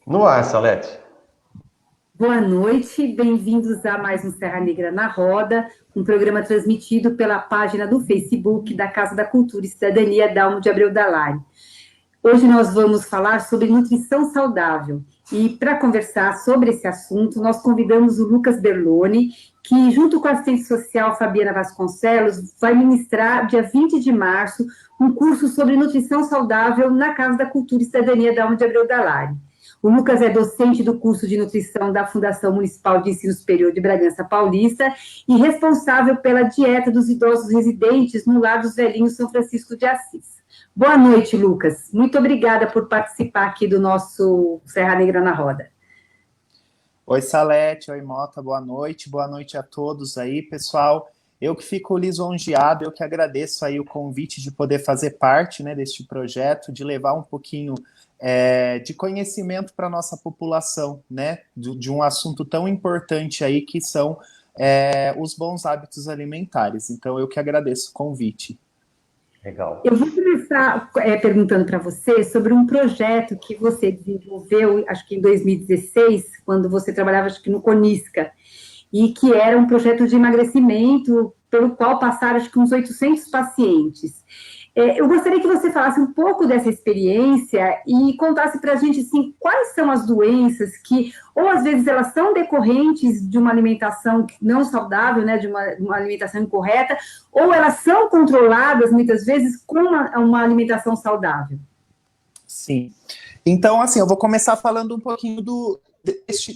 No ar, Salete. Boa noite, bem-vindos a mais um Serra Negra na Roda, um programa transmitido pela página do Facebook da Casa da Cultura e Cidadania Dalmo de Abreu Dalari. Hoje nós vamos falar sobre nutrição saudável e para conversar sobre esse assunto nós convidamos o Lucas Berloni, que junto com a assistente social Fabiana Vasconcelos vai ministrar dia 20 de março um curso sobre nutrição saudável na Casa da Cultura e Cidadania Dalmo de Abreu Dalari. O Lucas é docente do curso de nutrição da Fundação Municipal de Ensino Superior de Bragança Paulista e responsável pela dieta dos idosos residentes no Lar dos Velhinhos São Francisco de Assis. Boa noite, Lucas. Muito obrigada por participar aqui do nosso Serra Negra na Roda. Oi, Salete, oi, Mota, boa noite a todos aí, pessoal. Eu que fico lisonjeado, eu que agradeço aí o convite de poder fazer parte, né, deste projeto, de levar um pouquinho de conhecimento para a nossa população, né, de um assunto tão importante aí que são os bons hábitos alimentares. Então, eu que agradeço o convite. Legal. Eu vou começar perguntando para você sobre um projeto que você desenvolveu, acho que em 2016, quando você trabalhava, acho que no Conisca, e que era um projeto de emagrecimento pelo qual passaram, acho que uns 800 pacientes. Eu gostaria que você falasse um pouco dessa experiência e contasse para a gente, assim, quais são as doenças que, ou às vezes elas são decorrentes de uma alimentação não saudável, né, de uma alimentação incorreta, ou elas são controladas, muitas vezes, com uma alimentação saudável. Sim. Então, assim, eu vou começar falando um pouquinho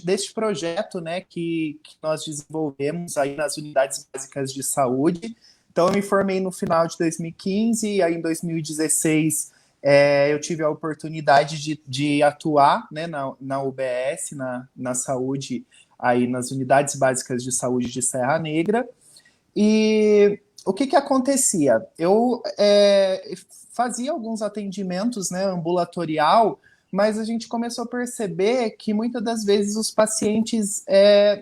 deste projeto, né, que nós desenvolvemos aí nas unidades básicas de saúde. Então, eu me formei no final de 2015, e aí em 2016 eu tive a oportunidade de atuar, né, na UBS, na saúde, aí nas unidades básicas de saúde de Serra Negra. E o que acontecia? Eu fazia alguns atendimentos, né, ambulatorial, mas a gente começou a perceber que muitas das vezes os pacientes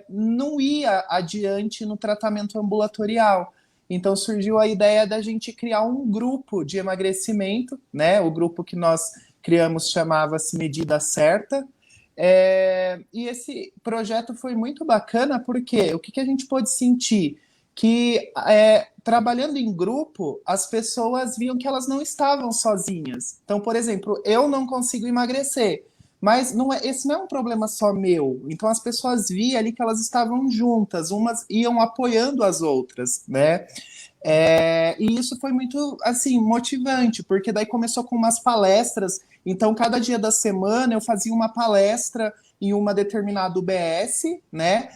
não iam adiante no tratamento ambulatorial. Então surgiu a ideia da gente criar um grupo de emagrecimento, né? O grupo que nós criamos chamava-se Medida Certa. E esse projeto foi muito bacana porque o que a gente pôde sentir? Que trabalhando em grupo, as pessoas viam que elas não estavam sozinhas. Então, por exemplo, eu não consigo emagrecer, mas esse não é um problema só meu. Então, as pessoas viam ali que elas estavam juntas, umas iam apoiando as outras, né? E isso foi muito, assim, motivante, porque daí começou com umas palestras. Então, cada dia da semana eu fazia uma palestra em uma determinada UBS, né?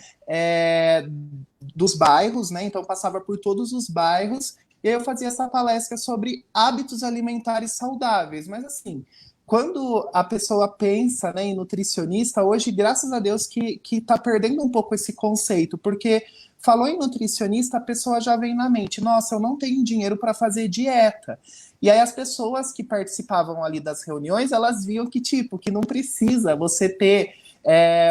Dos bairros, né? Então passava por todos os bairros e aí eu fazia essa palestra sobre hábitos alimentares saudáveis. Mas assim, quando a pessoa pensa, né, em nutricionista, hoje, graças a Deus, que está perdendo um pouco esse conceito, porque falou em nutricionista, a pessoa já vem na mente, nossa, eu não tenho dinheiro para fazer dieta. E aí as pessoas que participavam ali das reuniões, elas viam que, tipo, que não precisa você ter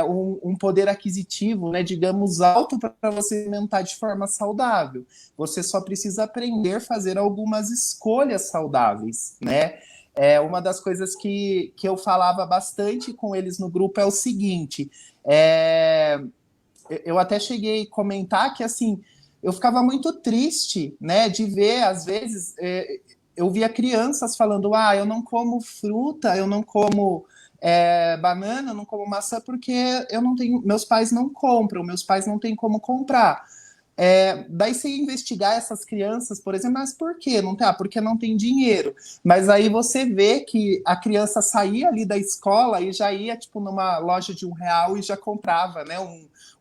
um poder aquisitivo, né, digamos, alto para você alimentar de forma saudável. Você só precisa aprender a fazer algumas escolhas saudáveis, né? Uma das coisas que eu falava bastante com eles no grupo é o seguinte, eu até cheguei a comentar que, assim, eu ficava muito triste, né, de ver, às vezes, eu via crianças falando, eu não como fruta, eu não como banana, eu não como maçã porque eu não tenho, meus pais não compram, meus pais não têm como comprar. Daí você investigar essas crianças, por exemplo, mas por quê? Não tem, porque não tem dinheiro. Mas aí você vê que a criança saía ali da escola e já ia, tipo, numa loja de R$ 1 e já comprava, né,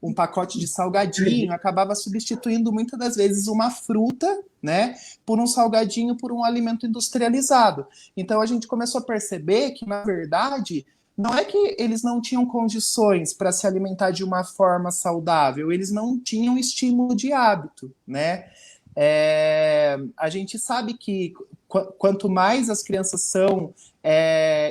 um pacote de salgadinho, acabava substituindo muitas das vezes uma fruta, né, por um salgadinho, por um alimento industrializado. Então a gente começou a perceber que, na verdade, não é que eles não tinham condições para se alimentar de uma forma saudável, eles não tinham estímulo de hábito, né? A gente sabe que quanto mais as crianças são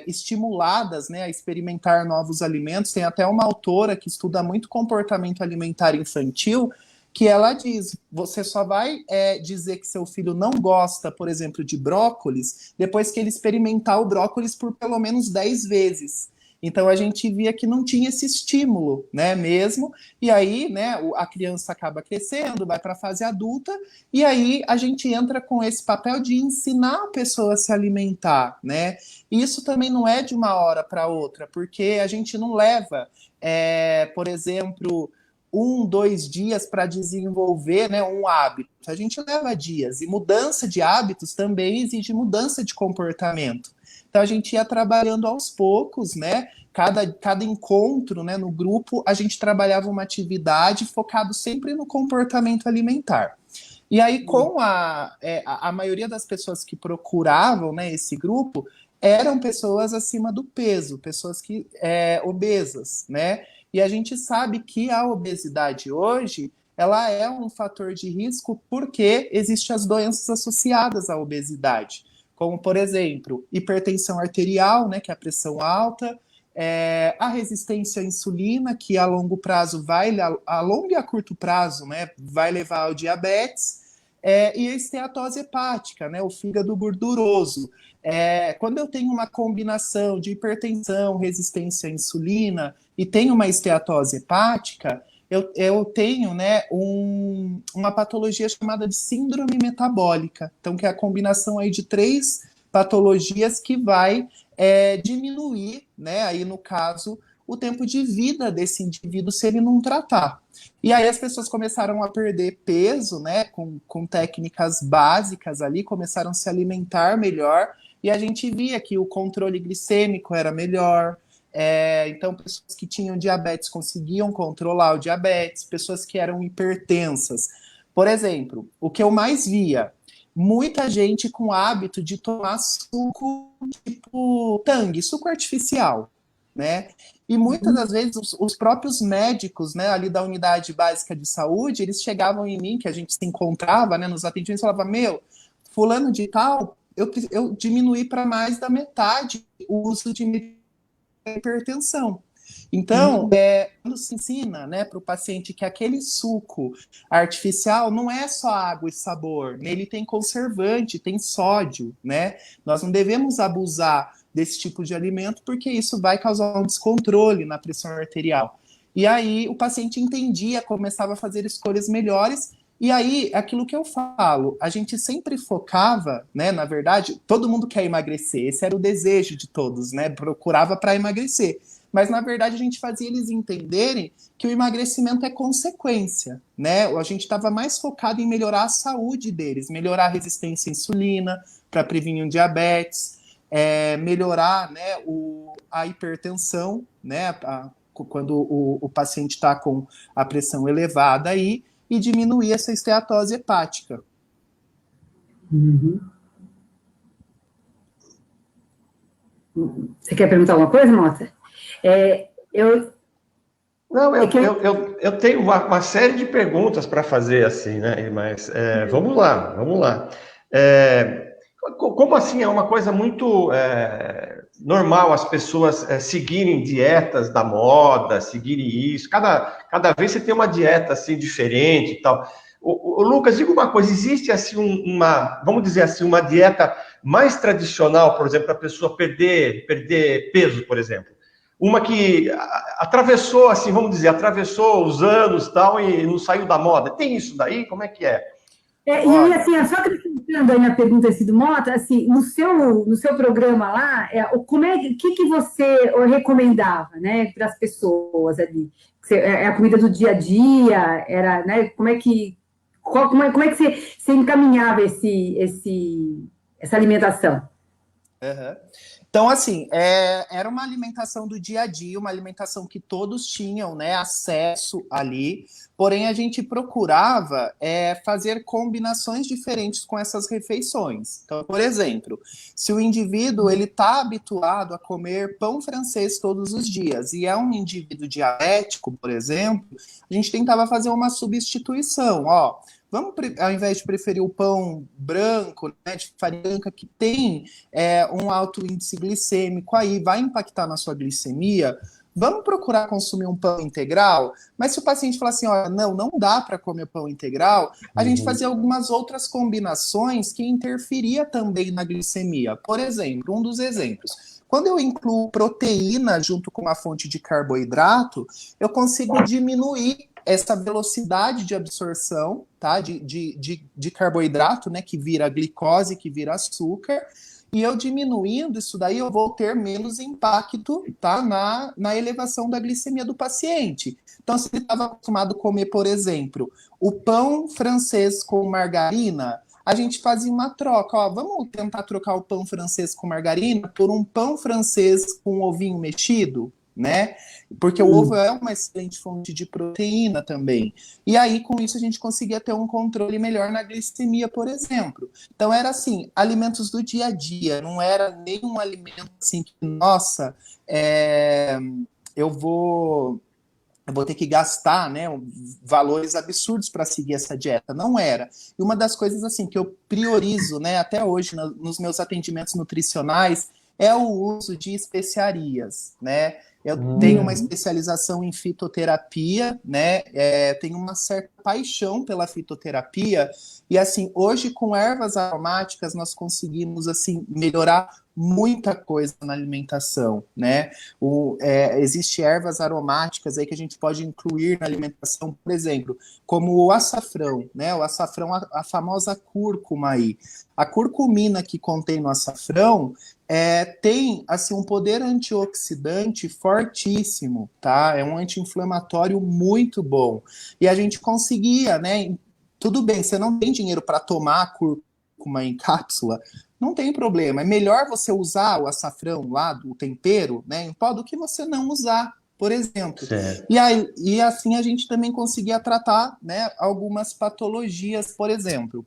estimuladas, né, a experimentar novos alimentos, tem até uma autora que estuda muito comportamento alimentar infantil, que ela diz, você só vai dizer que seu filho não gosta, por exemplo, de brócolis, depois que ele experimentar o brócolis por pelo menos 10 vezes. Então a gente via que não tinha esse estímulo, né, mesmo, e aí, né, a criança acaba crescendo, vai para a fase adulta, e aí a gente entra com esse papel de ensinar a pessoa a se alimentar, né, e isso também não é de uma hora para outra, porque a gente não leva, por exemplo, 1, 2 dias para desenvolver, né, um hábito. A gente leva dias. E mudança de hábitos também exige mudança de comportamento. Então a gente ia trabalhando aos poucos, né? Cada encontro, né, no grupo, a gente trabalhava uma atividade focado sempre no comportamento alimentar. E aí, com a maioria das pessoas que procuravam, né, esse grupo eram pessoas acima do peso, pessoas que obesas, né? E a gente sabe que a obesidade hoje, ela é um fator de risco porque existem as doenças associadas à obesidade, como, por exemplo, hipertensão arterial, né, que é a pressão alta, a resistência à insulina, que a longo prazo a longo e a curto prazo, né, vai levar ao diabetes, e a esteatose hepática, né, o fígado gorduroso. Quando eu tenho uma combinação de hipertensão, resistência à insulina e tenho uma esteatose hepática, eu tenho, né, uma patologia chamada de síndrome metabólica. Então, que é a combinação aí de 3 patologias que vai diminuir, né, aí no caso, o tempo de vida desse indivíduo se ele não tratar. E aí as pessoas começaram a perder peso, né, com técnicas básicas ali, começaram a se alimentar melhor, e a gente via que o controle glicêmico era melhor, então pessoas que tinham diabetes conseguiam controlar o diabetes, pessoas que eram hipertensas. Por exemplo, o que eu mais via, muita gente com hábito de tomar suco tipo Tang, suco artificial, né? E muitas das vezes os próprios médicos, né, ali da unidade básica de saúde, eles chegavam em mim, que a gente se encontrava, né, nos atendimentos, e falava, fulano de tal, eu diminuí para mais da metade o uso de hipertensão. Então, quando se ensina, né, para o paciente que aquele suco artificial não é só água e sabor, ele tem conservante, tem sódio, né? Nós não devemos abusar desse tipo de alimento porque isso vai causar um descontrole na pressão arterial. E aí o paciente entendia, começava a fazer escolhas melhores. E aí, aquilo que eu falo, a gente sempre focava, né, na verdade, todo mundo quer emagrecer, esse era o desejo de todos, né, procurava para emagrecer. Mas, na verdade, a gente fazia eles entenderem que o emagrecimento é consequência, né? A gente estava mais focado em melhorar a saúde deles, melhorar a resistência à insulina, para prevenir o diabetes, melhorar, né, a hipertensão, né, quando o paciente está com a pressão elevada aí, e diminuir essa esteatose hepática. Uhum. Você quer perguntar alguma coisa, Mota? Não, eu tenho uma série de perguntas para fazer assim, né? Mas vamos lá. Como assim é uma coisa muito normal as pessoas seguirem dietas da moda, seguirem isso? Cada vez você tem uma dieta assim diferente e tal. O Lucas, diga uma coisa, existe assim vamos dizer assim, uma dieta mais tradicional, por exemplo, para a pessoa perder peso, por exemplo? Uma que atravessou, assim, vamos dizer, atravessou os anos tal, e não saiu da moda. Tem isso daí? Como é que é? E assim, só acrescentando aí na pergunta do Mota, assim, no seu programa lá, o que você recomendava, né, para as pessoas ali? A comida do dia a dia, era, né, como é que você encaminhava essa alimentação? Uhum. Então, assim, era uma alimentação do dia a dia, uma alimentação que todos tinham, né, acesso ali, porém a gente procurava fazer combinações diferentes com essas refeições. Então, por exemplo, se o indivíduo ele está habituado a comer pão francês todos os dias e é um indivíduo diabético, por exemplo, a gente tentava fazer uma substituição, ó. Vamos, ao invés de preferir o pão branco, né, de farinha branca, que tem um alto índice glicêmico aí, vai impactar na sua glicemia, vamos procurar consumir um pão integral? Mas se o paciente falar assim, ó, não dá para comer pão integral, a gente fazia algumas outras combinações que interferia também na glicemia. Por exemplo, um dos exemplos, Quando eu incluo proteína junto com uma fonte de carboidrato, eu consigo diminuir essa velocidade de absorção, tá? De carboidrato, né? Que vira glicose, que vira açúcar. E eu diminuindo isso daí, eu vou ter menos impacto, tá? Na elevação da glicemia do paciente. Então, se ele estava acostumado a comer, por exemplo, o pão francês com margarina, a gente fazia uma troca. Ó, vamos tentar trocar o pão francês com margarina por um pão francês com ovinho mexido, né? Porque o ovo é uma excelente fonte de proteína também. E aí, com isso, a gente conseguia ter um controle melhor na glicemia, por exemplo. Então, era assim, alimentos do dia a dia, não era nenhum alimento assim que, nossa, eu vou ter que gastar, né, valores absurdos para seguir essa dieta. Não era. E uma das coisas assim que eu priorizo, né, até hoje nos meus atendimentos nutricionais é o uso de especiarias, né? Eu tenho uma especialização em fitoterapia, né? Tenho uma certa paixão pela fitoterapia e assim hoje com ervas aromáticas nós conseguimos assim melhorar muita coisa na alimentação, né? Existe ervas aromáticas aí que a gente pode incluir na alimentação, por exemplo, como o açafrão, né? O açafrão, a famosa cúrcuma aí. A curcumina que contém no açafrão tem assim um poder antioxidante fortíssimo, tá? É um anti-inflamatório muito bom. E a gente conseguia, né? Tudo bem, você não tem dinheiro para tomar a cúrcuma em cápsula, não tem problema. É melhor você usar o açafrão lá, do tempero, né, em pó, do que você não usar, por exemplo. E assim a gente também conseguia tratar, né, algumas patologias, por exemplo.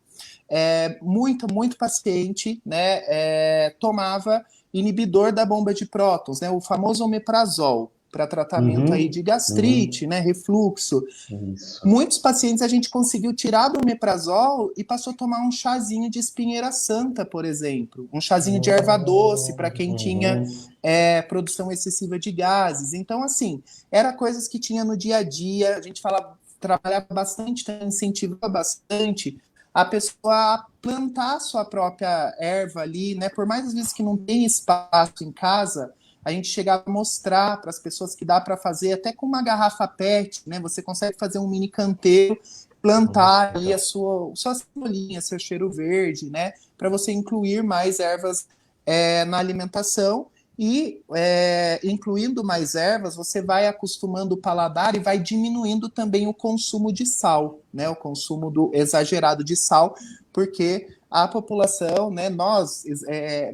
Muito paciente, né, tomava inibidor da bomba de prótons, né, o famoso omeprazol, para tratamento aí de gastrite, né, refluxo. Isso. Muitos pacientes a gente conseguiu tirar do omeprazol e passou a tomar um chazinho de espinheira santa, por exemplo. Um chazinho de erva doce para quem tinha produção excessiva de gases. Então, assim, era coisas que tinha no dia a dia. A gente trabalhava bastante, incentivava bastante a pessoa a plantar a sua própria erva ali, né? Por mais às vezes que não tem espaço em casa, a gente chegava a mostrar para as pessoas que dá para fazer até com uma garrafa PET, né? Você consegue fazer um mini canteiro, plantar aí a sua cebolinha, seu cheiro verde, né? Para você incluir mais ervas na alimentação e incluindo mais ervas, você vai acostumando o paladar e vai diminuindo também o consumo de sal, né? O consumo exagerado de sal, porque a população, né, nós,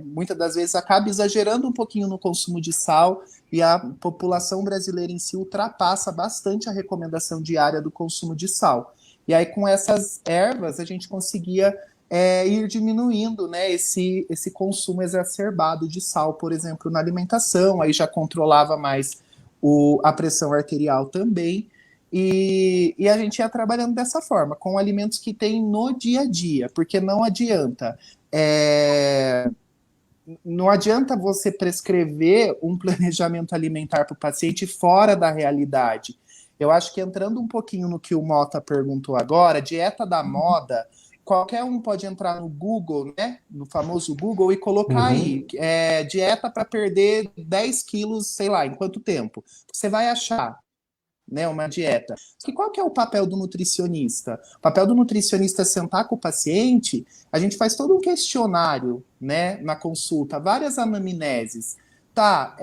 muitas das vezes acaba exagerando um pouquinho no consumo de sal e a população brasileira em si ultrapassa bastante a recomendação diária do consumo de sal. E aí com essas ervas a gente conseguia ir diminuindo, né, esse consumo exacerbado de sal, por exemplo, na alimentação, aí já controlava mais a pressão arterial também. E a gente ia trabalhando dessa forma, com alimentos que tem no dia a dia, porque não adianta você prescrever um planejamento alimentar para o paciente fora da realidade. Eu acho que entrando um pouquinho no que o Mota perguntou agora, dieta da moda, qualquer um pode entrar no Google, né, no famoso Google, e colocar aí, dieta para perder 10 quilos, sei lá, em quanto tempo? Você vai achar, né, uma dieta. E qual que é o papel do nutricionista? O papel do nutricionista é sentar com o paciente, a gente faz todo um questionário, né, na consulta, várias anamneses. Tá,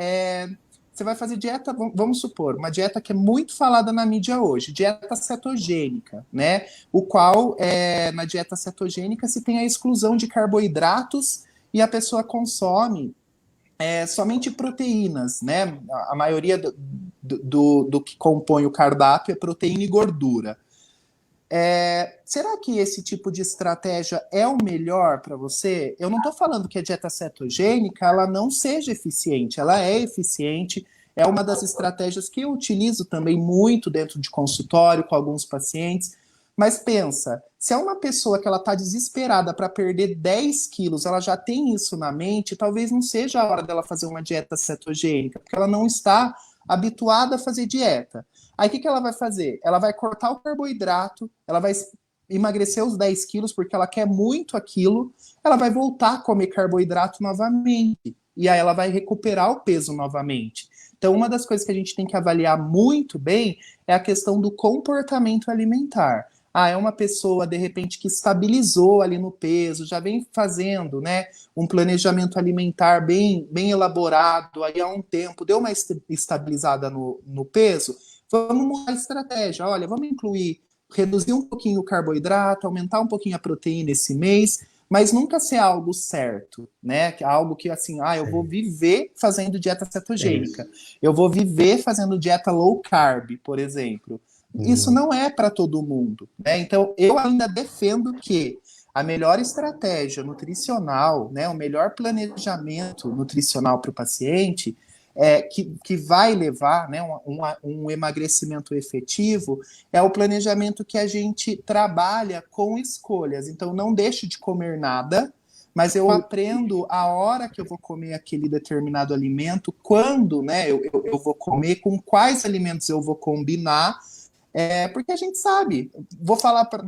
você vai fazer dieta, vamos supor, uma dieta que é muito falada na mídia hoje, dieta cetogênica, né, o qual, na dieta cetogênica, se tem a exclusão de carboidratos e a pessoa consome somente proteínas, né? A maioria do que compõe o cardápio é proteína e gordura. Será que esse tipo de estratégia é o melhor para você? Eu não estou falando que a dieta cetogênica ela não seja eficiente, ela é eficiente, é uma das estratégias que eu utilizo também muito dentro de consultório com alguns pacientes. Mas pensa, se é uma pessoa que ela está desesperada para perder 10 quilos, ela já tem isso na mente, talvez não seja a hora dela fazer uma dieta cetogênica, porque ela não está habituada a fazer dieta. Aí o que ela vai fazer? Ela vai cortar o carboidrato, ela vai emagrecer os 10 quilos porque ela quer muito aquilo, ela vai voltar a comer carboidrato novamente, e aí ela vai recuperar o peso novamente. Então, uma das coisas que a gente tem que avaliar muito bem é a questão do comportamento alimentar. Ah, é uma pessoa, de repente, que estabilizou ali no peso, já vem fazendo, né, um planejamento alimentar bem elaborado aí há um tempo, deu uma estabilizada no peso, vamos mudar a estratégia. Olha, vamos reduzir um pouquinho o carboidrato, aumentar um pouquinho a proteína esse mês, mas nunca ser algo certo, né? Algo que assim, eu vou viver fazendo dieta cetogênica, eu vou viver fazendo dieta low carb, por exemplo. Isso não é para todo mundo, né? Então, eu ainda defendo que a melhor estratégia nutricional, né, o melhor planejamento nutricional para o paciente, que vai levar, né, um emagrecimento efetivo, é o planejamento que a gente trabalha com escolhas. Então, não deixo de comer nada, mas eu aprendo a hora que eu vou comer aquele determinado alimento, quando, né, eu vou comer, com quais alimentos eu vou combinar, porque a gente sabe. Vou falar para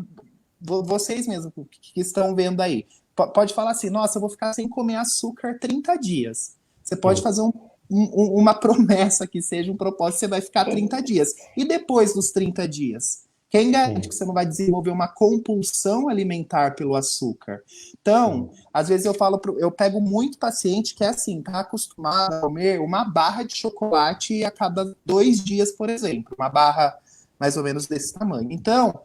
vocês mesmos que estão vendo aí. Pode falar assim, nossa, eu vou ficar sem comer açúcar 30 dias. Você pode fazer uma promessa que seja um propósito, você vai ficar 30 dias. E depois dos 30 dias? Quem garante que você não vai desenvolver uma compulsão alimentar pelo açúcar? Então, às vezes eu pego muito paciente que é assim, tá acostumado a comer uma barra de chocolate a cada 2 dias, por exemplo. Uma barra mais ou menos desse tamanho. Então,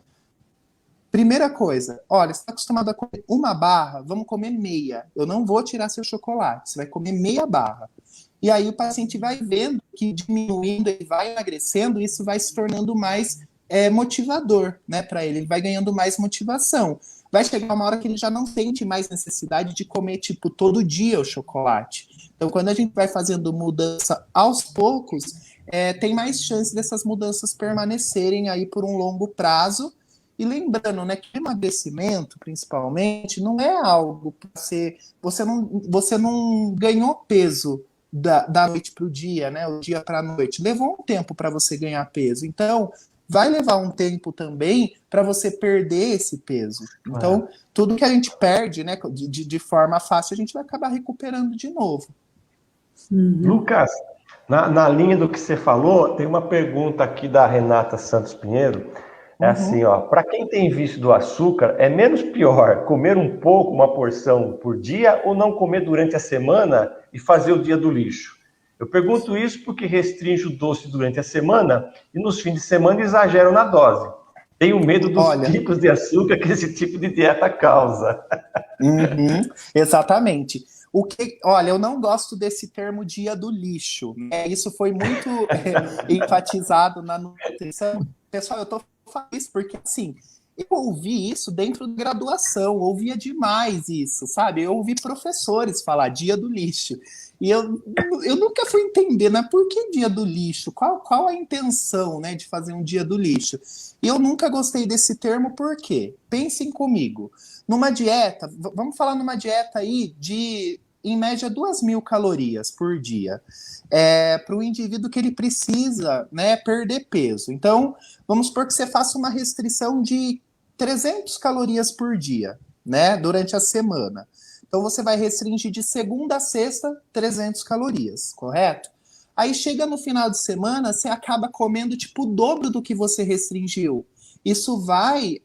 primeira coisa, olha, você está acostumado a comer uma barra, vamos comer meia. Eu não vou tirar seu chocolate, você vai comer meia barra. E aí o paciente vai vendo que diminuindo, ele vai emagrecendo, isso vai se tornando mais motivador, né, para ele. Ele vai ganhando mais motivação. Vai chegar uma hora que ele já não sente mais necessidade de comer, tipo, todo dia o chocolate. Então, quando a gente vai fazendo mudança aos poucos, tem mais chance dessas mudanças permanecerem aí por um longo prazo. E lembrando, né, que emagrecimento, principalmente, não é algo para você não ganhou peso da noite para o dia, né, o dia para a noite. Levou um tempo para você ganhar peso. Então, vai levar um tempo também para você perder esse peso. Então, tudo que a gente perde, né, de forma fácil, a gente vai acabar recuperando de novo. Lucas, na linha do que você falou, tem uma pergunta aqui da Renata Santos Pinheiro. Assim, ó, para quem tem vício do açúcar, é menos pior comer um pouco, uma porção por dia, ou não comer durante a semana e fazer o dia do lixo? Eu pergunto isso porque restringo o doce durante a semana e nos fins de semana exagero na dose. Tenho medo dos picos de açúcar que esse tipo de dieta causa. Exatamente. Olha, eu não gosto desse termo dia do lixo. Isso foi muito enfatizado na nutrição. Pessoal, eu tô falando isso porque, assim, eu ouvi isso dentro da graduação, ouvia demais isso, sabe? Eu ouvi professores falar dia do lixo. E eu nunca fui entender, né? Por que dia do lixo? Qual a intenção, né, de fazer um dia do lixo? E eu nunca gostei desse termo, por quê? Pensem comigo. Numa dieta, vamos falar numa dieta aí de, em média, 2.000 calorias por dia. Para o indivíduo que ele precisa, né, perder peso. Então, vamos supor que você faça uma restrição de 300 calorias por dia, né, durante a semana. Então, você vai restringir de segunda a sexta 300 calorias, correto? Aí chega no final de semana, você acaba comendo tipo o dobro do que você restringiu. Isso vai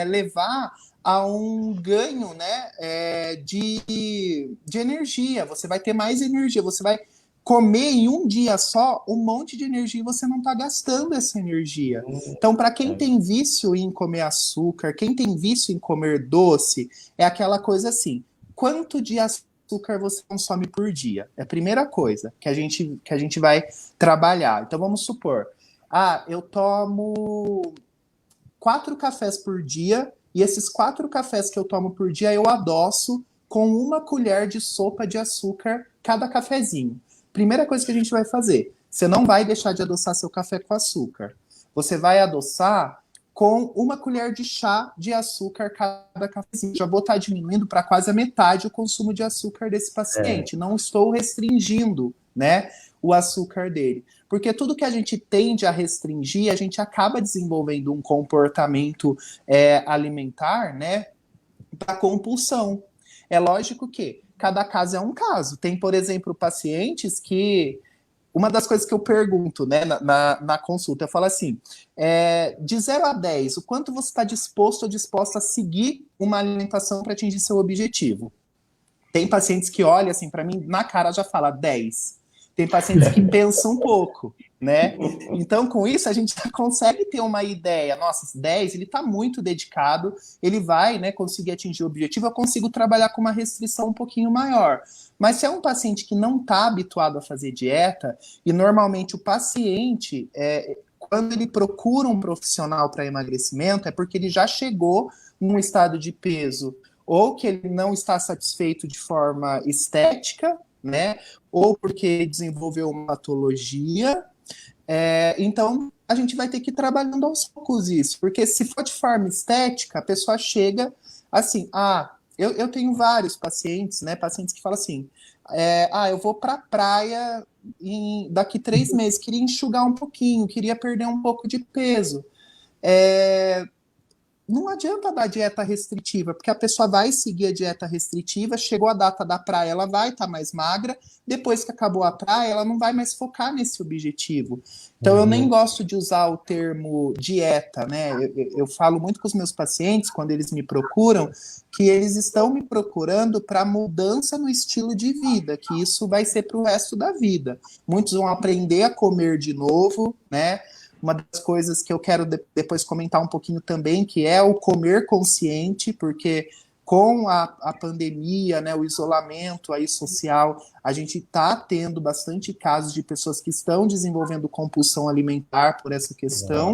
levar a um ganho, né, de energia. Você vai ter mais energia, você vai comer em um dia só um monte de energia e você não está gastando essa energia. Então, para quem tem vício em comer açúcar, quem tem vício em comer doce, é aquela coisa assim, quanto de açúcar você consome por dia? É a primeira coisa que a gente vai trabalhar. Então, vamos supor, eu tomo 4 cafés por dia, e esses 4 cafés que eu tomo por dia eu adoço com 1 colher de sopa de açúcar cada cafezinho. Primeira coisa que a gente vai fazer, você não vai deixar de adoçar seu café com açúcar. Você vai adoçar com 1 colher de chá de açúcar cada cafezinho. Já vou estar diminuindo para quase a metade o consumo de açúcar desse paciente. Não estou restringindo, né, o açúcar dele. Porque tudo que a gente tende a restringir, a gente acaba desenvolvendo um comportamento alimentar, né, da compulsão. É lógico que cada caso é um caso. Tem, por exemplo, pacientes que... Uma das coisas que eu pergunto, né, na consulta, eu falo assim, de 0 a 10, o quanto você está disposto ou disposta a seguir uma alimentação para atingir seu objetivo? Tem pacientes que olham assim para mim, na cara já fala 10. Tem pacientes que pensam um pouco, né? Então, com isso, a gente já consegue ter uma ideia. Nossa, 10, ele está muito dedicado, ele vai, né, conseguir atingir o objetivo, eu consigo trabalhar com uma restrição um pouquinho maior. Mas se é um paciente que não está habituado a fazer dieta, e normalmente o paciente, quando ele procura um profissional para emagrecimento, é porque ele já chegou num estado de peso, ou que ele não está satisfeito de forma estética, né? Ou porque desenvolveu uma patologia. Então, a gente vai ter que ir trabalhando aos poucos isso, porque se for de forma estética, a pessoa chega assim, eu tenho vários pacientes, né? Pacientes que falam assim, eu vou para a praia daqui 3 meses, queria enxugar um pouquinho, queria perder um pouco de peso. Não adianta dar dieta restritiva, porque a pessoa vai seguir a dieta restritiva, chegou a data da praia, ela vai estar mais magra, depois que acabou a praia, ela não vai mais focar nesse objetivo. Então, eu nem gosto de usar o termo dieta, né? Eu falo muito com os meus pacientes, quando eles me procuram, que eles estão me procurando para mudança no estilo de vida, que isso vai ser para o resto da vida. Muitos vão aprender a comer de novo, né? Uma das coisas que eu quero depois comentar um pouquinho também, que é o comer consciente, porque com a pandemia, né, o isolamento aí social, a gente está tendo bastante casos de pessoas que estão desenvolvendo compulsão alimentar por essa questão.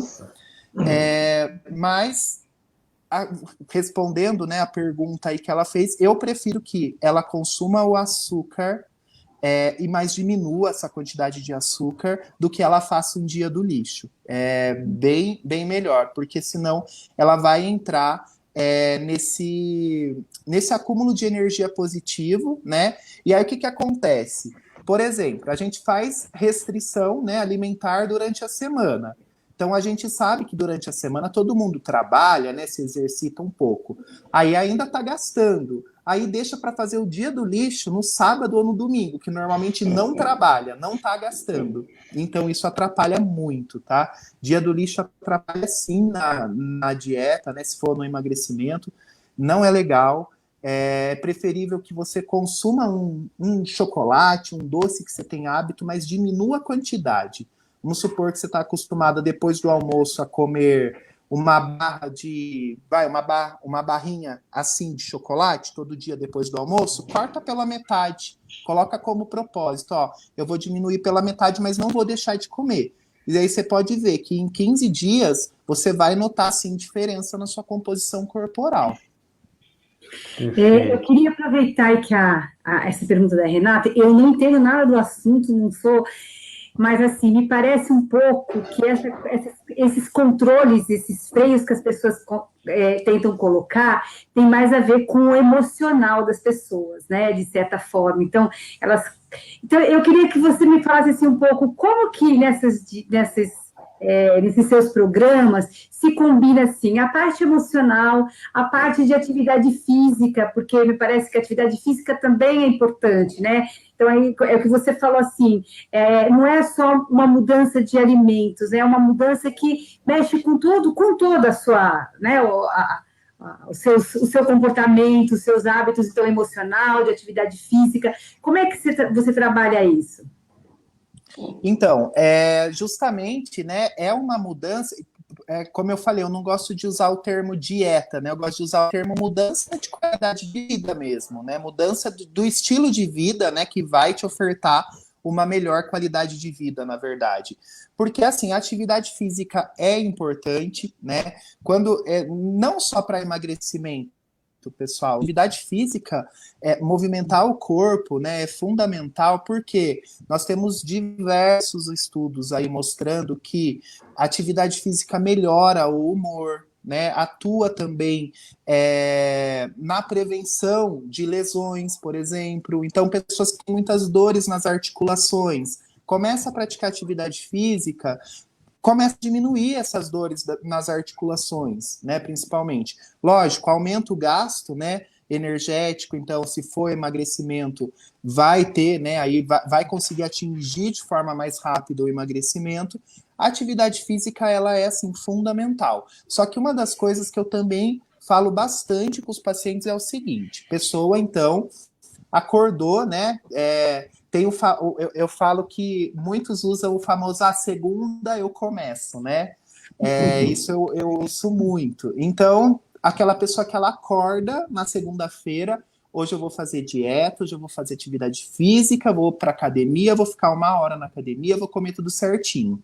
Mas, respondendo, né, a pergunta aí que ela fez, eu prefiro que ela consuma o açúcar e mais diminua essa quantidade de açúcar do que ela faça um dia do lixo. Bem melhor, porque senão ela vai entrar nesse acúmulo de energia positivo, né? E aí o que acontece? Por exemplo, a gente faz restrição, né, alimentar durante a semana. Então, a gente sabe que durante a semana todo mundo trabalha, né, se exercita um pouco. Aí ainda está gastando. Aí deixa para fazer o dia do lixo no sábado ou no domingo, que normalmente não trabalha, não está gastando. Então, isso atrapalha muito, tá? Dia do lixo atrapalha sim na dieta, né, se for no emagrecimento. Não é legal. É preferível que você consuma um chocolate, um doce que você tem hábito, mas diminua a quantidade. Vamos supor que você está acostumada depois do almoço a comer uma barra uma barrinha assim de chocolate todo dia depois do almoço, corta pela metade, coloca como propósito, eu vou diminuir pela metade, mas não vou deixar de comer. E aí você pode ver que em 15 dias você vai notar sim diferença na sua composição corporal. Eu queria aproveitar que essa pergunta da Renata, eu não entendo nada do assunto, não sou... Mas, assim, me parece um pouco que esses controles, esses freios que as pessoas tentam colocar, tem mais a ver com o emocional das pessoas, né, de certa forma. Então, eu queria que você me falasse assim, um pouco como que nesses seus programas se combina assim, a parte emocional, a parte de atividade física, porque me parece que a atividade física também é importante, né? Então, aí, é o que você falou assim, não é só uma mudança de alimentos, é uma mudança que mexe com tudo, com toda a sua, né, o seu comportamento, os seus hábitos, então, emocional, de atividade física. Como é que você trabalha isso? Então, justamente, né, é uma mudança, como eu falei, eu não gosto de usar o termo dieta, né, eu gosto de usar o termo mudança de qualidade de vida mesmo, né, mudança do estilo de vida, né, que vai te ofertar uma melhor qualidade de vida, na verdade. Porque, assim, a atividade física é importante, né, não só para emagrecimento, pessoal. Atividade física, movimentar o corpo, né, é fundamental, porque nós temos diversos estudos aí mostrando que a atividade física melhora o humor, né, atua também na prevenção de lesões, por exemplo. Então, pessoas que têm muitas dores nas articulações, começa a praticar atividade física, começa a diminuir essas dores nas articulações, né, principalmente. Lógico, aumenta o gasto, né, energético, então se for emagrecimento, vai ter, né, aí vai conseguir atingir de forma mais rápida o emagrecimento. A atividade física, ela é, assim, fundamental. Só que uma das coisas que eu também falo bastante com os pacientes é o seguinte, pessoa, então, acordou, né, eu falo que muitos usam o famoso a segunda eu começo, né, isso eu ouço muito. Então, aquela pessoa que ela acorda na segunda-feira, hoje eu vou fazer dieta, hoje eu vou fazer atividade física, vou para academia, vou ficar 1 hora na academia, vou comer tudo certinho.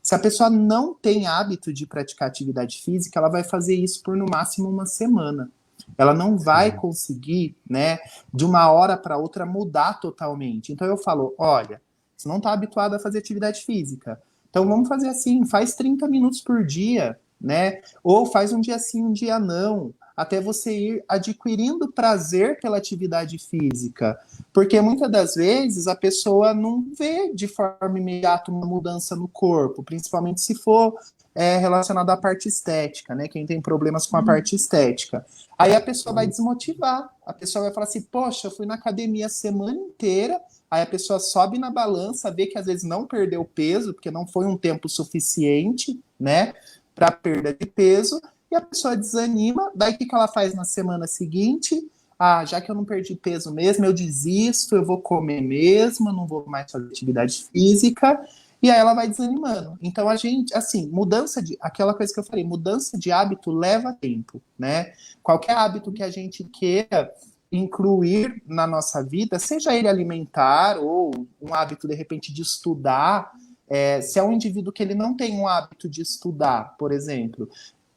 Se a pessoa não tem hábito de praticar atividade física, ela vai fazer isso por no máximo 1 semana. Ela não vai conseguir, né, de 1 hora para outra mudar totalmente. Então eu falo, olha, você não está habituado a fazer atividade física. Então vamos fazer assim, faz 30 minutos por dia, né? Ou faz um dia sim, um dia não, até você ir adquirindo prazer pela atividade física. Porque muitas das vezes a pessoa não vê de forma imediata uma mudança no corpo, principalmente se for relacionado à parte estética, né? Quem tem problemas com a parte estética. Aí a pessoa vai desmotivar, a pessoa vai falar assim, poxa, eu fui na academia a semana inteira, aí a pessoa sobe na balança, vê que às vezes não perdeu peso, porque não foi um tempo suficiente, né, para perda de peso, e a pessoa desanima, daí o que ela faz na semana seguinte? Ah, já que eu não perdi peso mesmo, eu desisto, eu vou comer mesmo, não vou mais fazer atividade física, e aí ela vai desanimando. Então a gente, assim, aquela coisa que eu falei, mudança de hábito leva tempo, né? Qualquer hábito que a gente queira incluir na nossa vida, seja ele alimentar ou um hábito, de repente, de estudar, se é um indivíduo que ele não tem um hábito de estudar, por exemplo,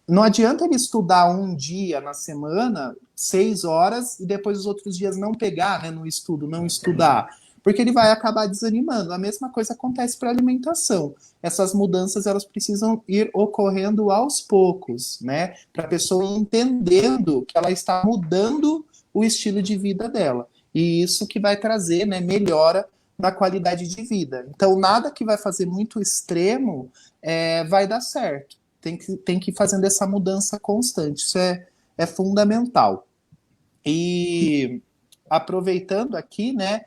não adianta ele estudar um dia na semana, 6 horas, e depois os outros dias não pegar, né, no estudo, não estudar, porque ele vai acabar desanimando. A mesma coisa acontece para a alimentação. Essas mudanças, elas precisam ir ocorrendo aos poucos, né, para a pessoa ir entendendo que ela está mudando o estilo de vida dela. E isso que vai trazer, né, melhora na qualidade de vida. Então, nada que vai fazer muito extremo vai dar certo. Tem que ir fazendo essa mudança constante, isso é fundamental. E aproveitando aqui, né,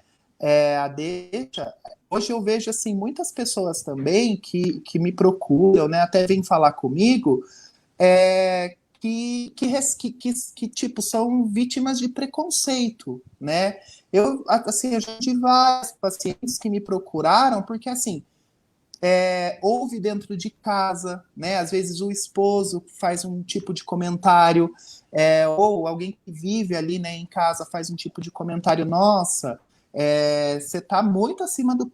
a deixa, hoje eu vejo assim, muitas pessoas também que me procuram, né, até vêm falar comigo, tipo, são vítimas de preconceito, né? Eu já tive vários pacientes que me procuraram porque, assim, houve dentro de casa, né? Às vezes o esposo faz um tipo de comentário, ou alguém que vive ali, né, em casa faz um tipo de comentário, nossa, você está muito acima do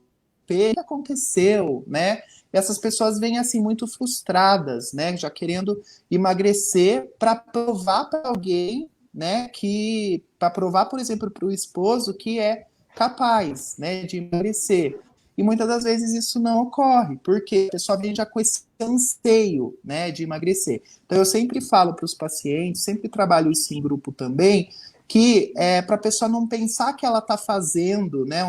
peso, o que aconteceu, né? E essas pessoas vêm assim muito frustradas, né? Já querendo emagrecer para provar para alguém, né? Para provar, por exemplo, para o esposo que é capaz, né, de emagrecer. E muitas das vezes isso não ocorre, porque a pessoa vem já com esse anseio, né, de emagrecer. Então eu sempre falo para os pacientes, sempre trabalho isso em grupo também, que para a pessoa não pensar que ela está fazendo, né,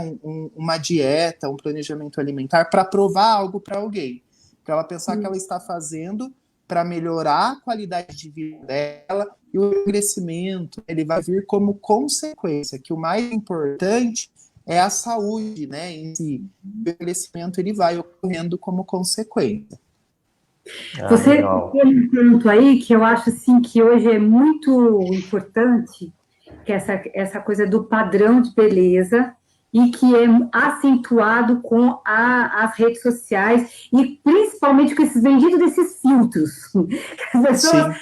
uma dieta, um planejamento alimentar para provar algo para alguém. Para ela pensar que ela está fazendo para melhorar a qualidade de vida dela, e o emagrecimento ele vai vir como consequência, que o mais importante é a saúde, né, em si. O envelhecimento ele vai ocorrendo como consequência. Você tem um ponto aí que eu acho assim que hoje é muito importante, que é essa coisa do padrão de beleza e que é acentuado com as redes sociais e principalmente com esses vendidos desses filtros. As pessoas,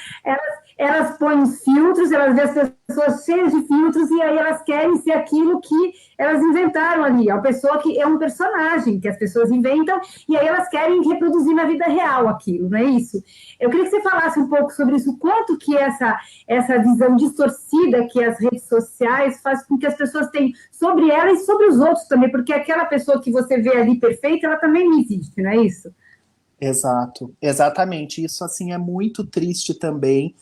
elas põem os filtros, elas veem as pessoas cheias de filtros e aí elas querem ser aquilo que elas inventaram ali. É uma pessoa que é um personagem que as pessoas inventam e aí elas querem reproduzir na vida real aquilo, não é isso? Eu queria que você falasse um pouco sobre isso, quanto que essa visão distorcida que as redes sociais faz com que as pessoas tenham sobre ela e sobre os outros também, porque aquela pessoa que você vê ali perfeita, ela também não existe, não é isso? Exato, exatamente. Isso assim é muito triste também.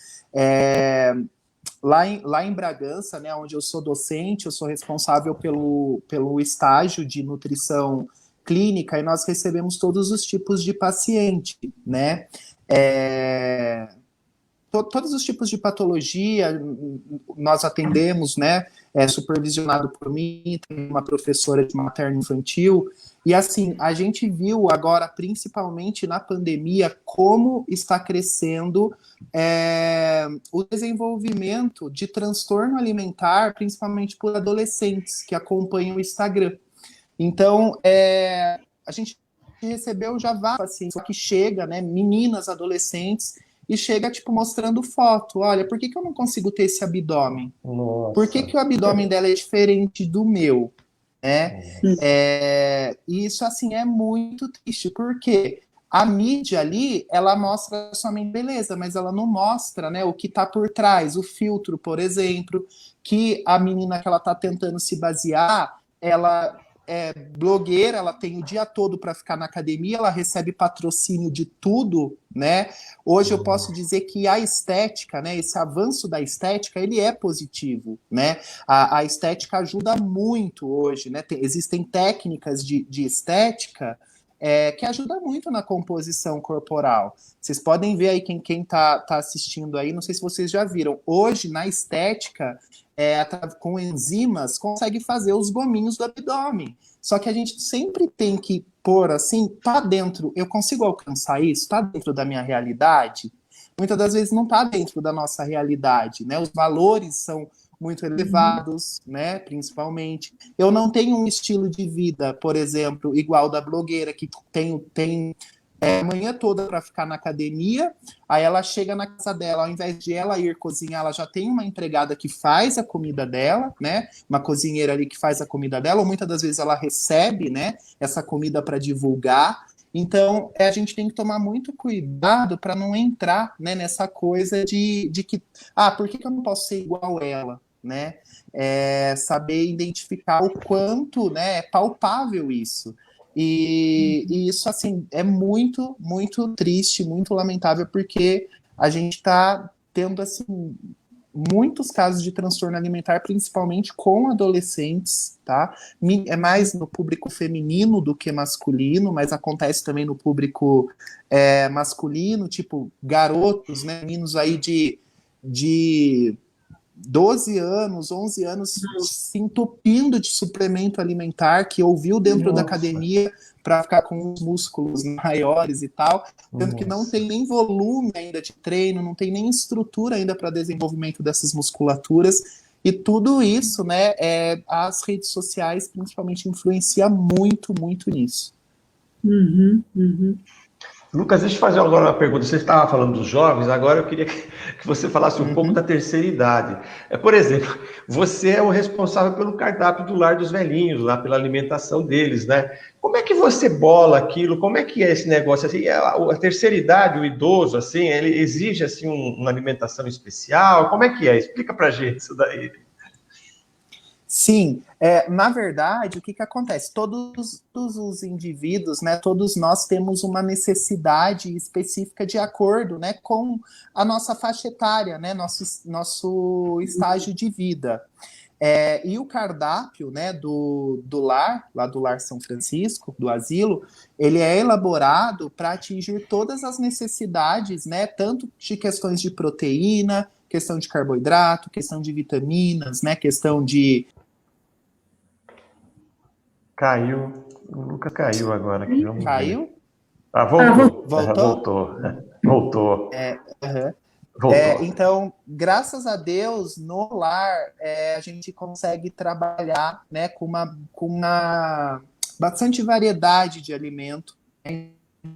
Lá em Bragança, né, onde eu sou docente, eu sou responsável pelo estágio de nutrição clínica e nós recebemos todos os tipos de paciente, né? todos os tipos de patologia nós atendemos, né? É supervisionado por mim, tem uma professora de materno-infantil, e assim, a gente viu agora, principalmente na pandemia, como está crescendo o desenvolvimento de transtorno alimentar, principalmente por adolescentes que acompanham o Instagram. Então, a gente recebeu já vários pacientes que chega, né, meninas, adolescentes, e chega, tipo, mostrando foto. Olha, por que eu não consigo ter esse abdômen? Nossa. Por que o abdômen dela é diferente do meu? E isso, assim, é muito triste, porque a mídia ali, ela mostra somente beleza, mas ela não mostra, né, o que está por trás, o filtro, por exemplo, que a menina que ela está tentando se basear, ela é blogueira, ela tem o dia todo para ficar na academia, ela recebe patrocínio de tudo, né? Hoje eu posso dizer que a estética, né, esse avanço da estética, ele é positivo, né? A estética ajuda muito hoje, né? Existem técnicas de estética que ajudam muito na composição corporal. Vocês podem ver aí, quem tá assistindo aí, não sei se vocês já viram, hoje na estética, com enzimas, consegue fazer os gominhos do abdômen. Só que a gente sempre tem que pôr assim, tá dentro, eu consigo alcançar isso? Tá dentro da minha realidade? Muitas das vezes não tá dentro da nossa realidade, né? Os valores são muito elevados, né? Principalmente. Eu não tenho um estilo de vida, por exemplo, igual da blogueira, que tem a manhã toda para ficar na academia, aí ela chega na casa dela, ao invés de ela ir cozinhar, ela já tem uma empregada que faz a comida dela, né? Uma cozinheira ali que faz a comida dela, ou muitas das vezes ela recebe, né, essa comida para divulgar. Então, a gente tem que tomar muito cuidado para não entrar, né, nessa coisa de que, por que eu não posso ser igual ela, né? Saber identificar o quanto, né, é palpável isso. E isso, assim, é muito, muito triste, muito lamentável, porque a gente está tendo, assim, muitos casos de transtorno alimentar, principalmente com adolescentes, tá? É mais no público feminino do que masculino, mas acontece também no público masculino, tipo garotos, né? Meninos aí de 12 anos, 11 anos, se entupindo de suplemento alimentar que ouviu dentro da academia para ficar com os músculos maiores e tal, sendo que não tem nem volume ainda de treino, não tem nem estrutura ainda para desenvolvimento dessas musculaturas, e tudo isso, né, as redes sociais principalmente influenciam muito, muito nisso. Lucas, deixa eu fazer agora uma pergunta. Você estava falando dos jovens, agora eu queria que você falasse um pouco da terceira idade. Por exemplo, você é o responsável pelo cardápio do lar dos velhinhos, lá pela alimentação deles, né? Como é que você bola aquilo? Como é que é esse negócio? Assim, a terceira idade, o idoso, assim, ele exige assim, uma alimentação especial? Como é que é? Explica pra gente isso daí. Sim, na verdade, o que acontece? Todos os indivíduos, né, todos nós temos uma necessidade específica de acordo, né, com a nossa faixa etária, né, nosso estágio de vida. E o cardápio, né, do lar, lá do Lar São Francisco, do asilo, ele é elaborado para atingir todas as necessidades, né, tanto de questões de proteína, questão de carboidrato, questão de vitaminas, né, questão de... Caiu. O Lucas caiu agora aqui. Vamos Caiu? Voltou. Voltou? Voltou. Voltou. Então, graças a Deus, no lar, a gente consegue trabalhar, né, com uma bastante variedade de alimento, né,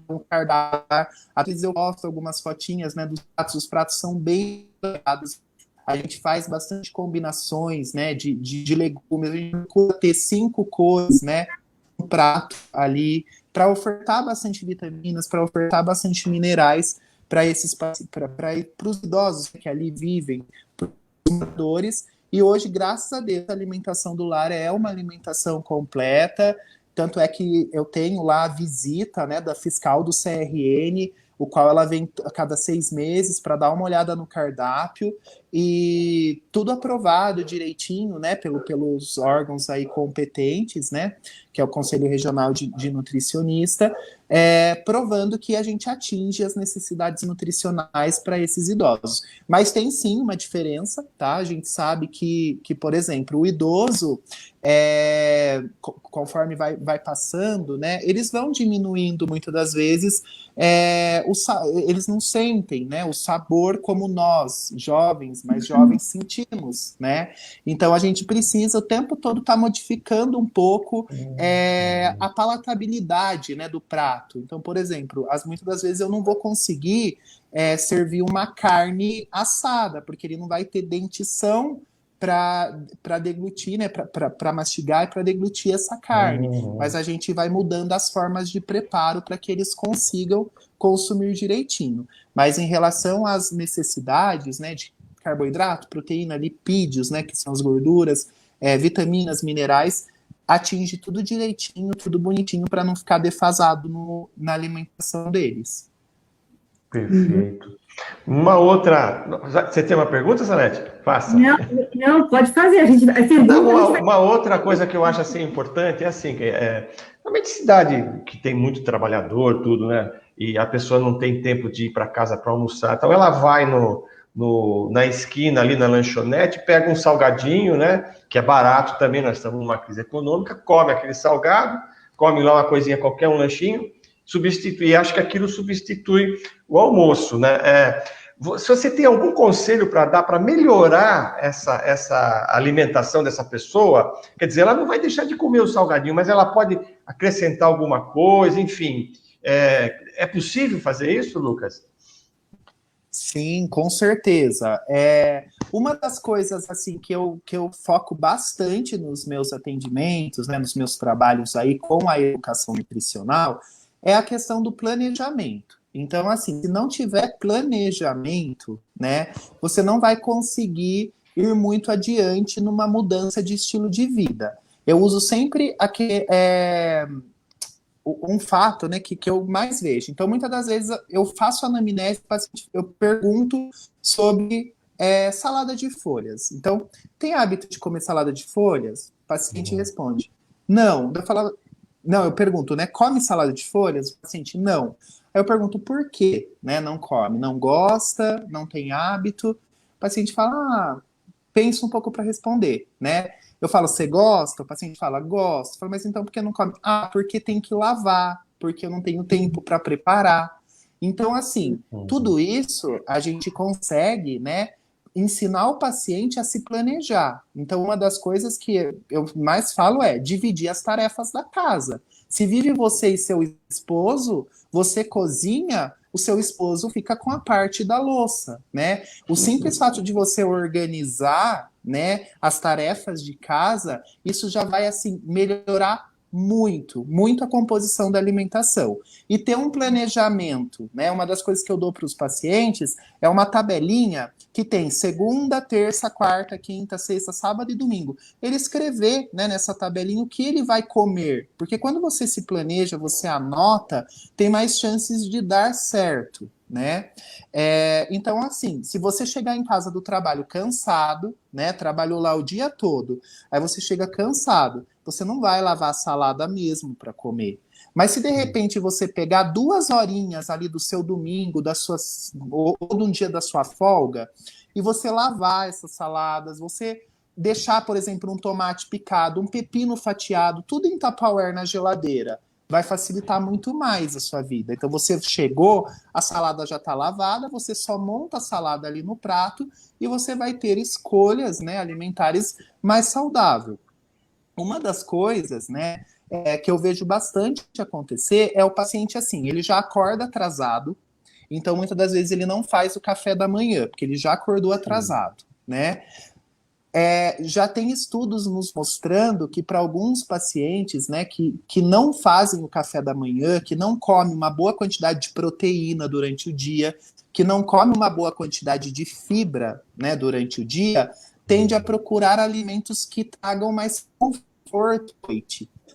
um cardápio. Às vezes eu posto algumas fotinhas, né, dos pratos. Os pratos são bem variados. A gente faz bastante combinações, né, de legumes. A gente procura ter 5 cores, né, no prato ali, para ofertar bastante vitaminas, para ofertar bastante minerais para os idosos que ali vivem, para os moradores. E hoje, graças a Deus, a alimentação do lar é uma alimentação completa. Tanto é que eu tenho lá a visita, né, da fiscal do CRN, o qual ela vem a cada 6 meses para dar uma olhada no cardápio, e tudo aprovado direitinho, né, pelos órgãos aí competentes, né, que é o Conselho Regional de Nutricionista, provando que a gente atinge as necessidades nutricionais para esses idosos. Mas tem sim uma diferença, tá? A gente sabe que por exemplo, o idoso, conforme vai passando, né, eles vão diminuindo muitas das vezes, eles não sentem, né, o sabor como nós, jovens, mais jovens, sentimos, né? Então a gente precisa o tempo todo estar modificando um pouco a palatabilidade, né, do prato. Então, por exemplo, muitas das vezes eu não vou conseguir servir uma carne assada, porque ele não vai ter dentição para deglutir, né, para mastigar e para deglutir essa carne. Mas a gente vai mudando as formas de preparo para que eles consigam consumir direitinho. Mas em relação às necessidades, né, de carboidrato, proteína, lipídios, né, que são as gorduras, vitaminas, minerais, atinge tudo direitinho, tudo bonitinho, para não ficar defasado na alimentação deles. Perfeito. Uma outra... Você tem uma pergunta, Salete? Faça. Não, pode fazer. Uma outra coisa que eu acho assim, importante é assim, realmente cidade que tem muito trabalhador, tudo, né? E a pessoa não tem tempo de ir para casa para almoçar. Então ela vai na esquina ali na lanchonete, pega um salgadinho, né? Que é barato também, nós estamos numa crise econômica, come aquele salgado, come lá uma coisinha qualquer, um lanchinho, acho que aquilo substitui o almoço, né? Se você tem algum conselho para dar para melhorar essa alimentação dessa pessoa, quer dizer, ela não vai deixar de comer o salgadinho, mas ela pode acrescentar alguma coisa, enfim. É possível fazer isso, Lucas? Sim, com certeza. Uma das coisas assim que eu foco bastante nos meus atendimentos, né, nos meus trabalhos aí com a educação nutricional, é a questão do planejamento. Então, assim, se não tiver planejamento, né, você não vai conseguir ir muito adiante numa mudança de estilo de vida. Eu uso sempre um fato, né, que eu mais vejo. Então, muitas das vezes eu faço anamnese, eu pergunto sobre salada de folhas. Então, tem hábito de comer salada de folhas? O paciente responde, não. Eu pergunto, né, come salada de folhas? O paciente, não. Aí eu pergunto, por quê? Né, não come? Não gosta? Não tem hábito? O paciente fala, pensa um pouco para responder, né? Eu falo, você gosta? O paciente fala, gosto. Eu falo, mas então por que não come? Porque tem que lavar, porque eu não tenho tempo para preparar. Então, assim, tudo isso a gente consegue, né, ensinar o paciente a se planejar. Então, uma das coisas que eu mais falo é dividir as tarefas da casa. Se vive você e seu esposo, você cozinha, o seu esposo fica com a parte da louça, né? O simples fato de você organizar, né, as tarefas de casa, isso já vai, assim, melhorar muito a composição da alimentação. E ter um planejamento, né? Uma das coisas que eu dou para os pacientes é uma tabelinha que tem segunda, terça, quarta, quinta, sexta, sábado e domingo. Ele escrever, né, nessa tabelinha o que ele vai comer. Porque quando você se planeja, você anota, tem mais chances de dar certo, né? Então, assim, se você chegar em casa do trabalho cansado, né, trabalhou lá o dia todo, aí você chega cansado, você não vai lavar a salada mesmo para comer. Mas se de repente você pegar 2 horinhas ali do seu domingo, ou de um dia da sua folga, e você lavar essas saladas, você deixar, por exemplo, um tomate picado, um pepino fatiado, tudo em Tupperware na geladeira, vai facilitar muito mais a sua vida. Então você chegou, a salada já está lavada, você só monta a salada ali no prato e você vai ter escolhas, né, alimentares mais saudáveis. Uma das coisas, né, que eu vejo bastante acontecer é o paciente assim, ele já acorda atrasado, então muitas das vezes ele não faz o café da manhã, porque ele já acordou atrasado, né? Já tem estudos nos mostrando que para alguns pacientes, né, que não fazem o café da manhã, que não comem uma boa quantidade de proteína durante o dia, que não comem uma boa quantidade de fibra, né, durante o dia, tende a procurar alimentos que tragam mais conforto.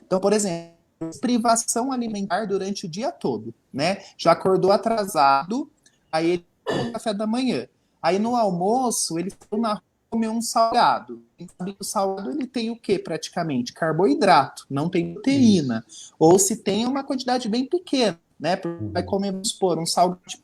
Então, por exemplo, privação alimentar durante o dia todo, né? Já acordou atrasado, aí ele tomou café da manhã. Aí no almoço, ele foi na rua comer um salgado. E sabe que o salgado ele tem o quê, praticamente? Carboidrato, não tem proteína. Isso. Ou se tem, é uma quantidade bem pequena, né? Porque vai comer, vamos supor, um salgado de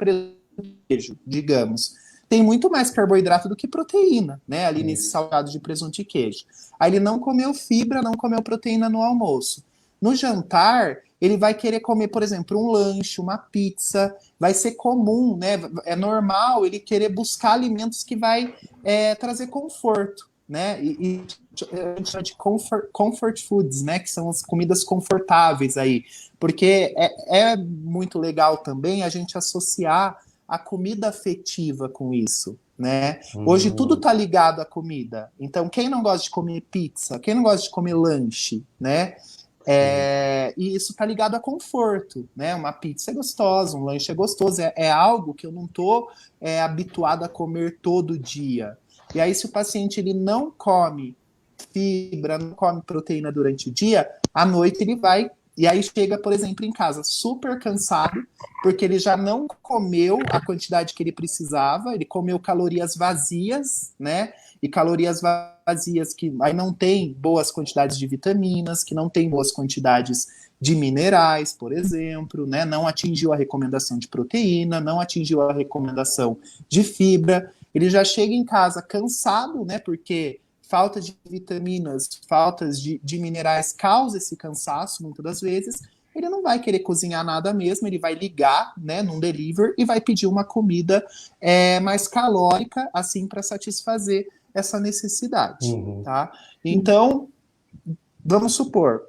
queijo, digamos. Tem muito mais carboidrato do que proteína, né? Ali nesse salgado de presunto e queijo. Aí ele não comeu fibra, não comeu proteína no almoço. No jantar, ele vai querer comer, por exemplo, um lanche, uma pizza. Vai ser comum, né? É normal ele querer buscar alimentos que vai trazer conforto, né? E a gente chama de comfort foods, né? Que são as comidas confortáveis aí. Porque é muito legal também a gente associar a comida afetiva com isso, né? Hoje tudo tá ligado à comida. Então, quem não gosta de comer pizza? Quem não gosta de comer lanche, né? E isso tá ligado a conforto, né? Uma pizza é gostosa, um lanche é gostoso, é algo que eu não tô habituado a comer todo dia. E aí, se o paciente ele não come fibra, não come proteína durante o dia, à noite ele vai. E aí chega, por exemplo, em casa super cansado, porque ele já não comeu a quantidade que ele precisava, ele comeu calorias vazias, né? E calorias vazias que aí não tem boas quantidades de vitaminas, que não tem boas quantidades de minerais, por exemplo, né? Não atingiu a recomendação de proteína, não atingiu a recomendação de fibra. Ele já chega em casa cansado, né? Porque falta de vitaminas, faltas de minerais causa esse cansaço, muitas das vezes. Ele não vai querer cozinhar nada mesmo, ele vai ligar, né, num delivery e vai pedir uma comida mais calórica, assim, para satisfazer essa necessidade, tá? Então, vamos supor,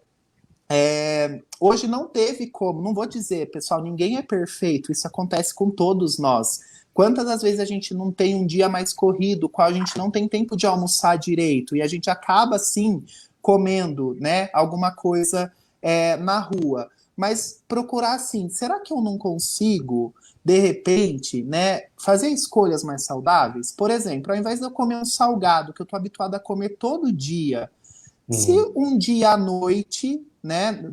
hoje não teve como, não vou dizer, pessoal, ninguém é perfeito, isso acontece com todos nós. Quantas das vezes a gente não tem um dia mais corrido, qual a gente não tem tempo de almoçar direito, e a gente acaba, assim, comendo, né, alguma coisa na rua. Mas procurar assim, será que eu não consigo, de repente, né, fazer escolhas mais saudáveis? Por exemplo, ao invés de eu comer um salgado, que eu estou habituado a comer todo dia, se um dia à noite, né,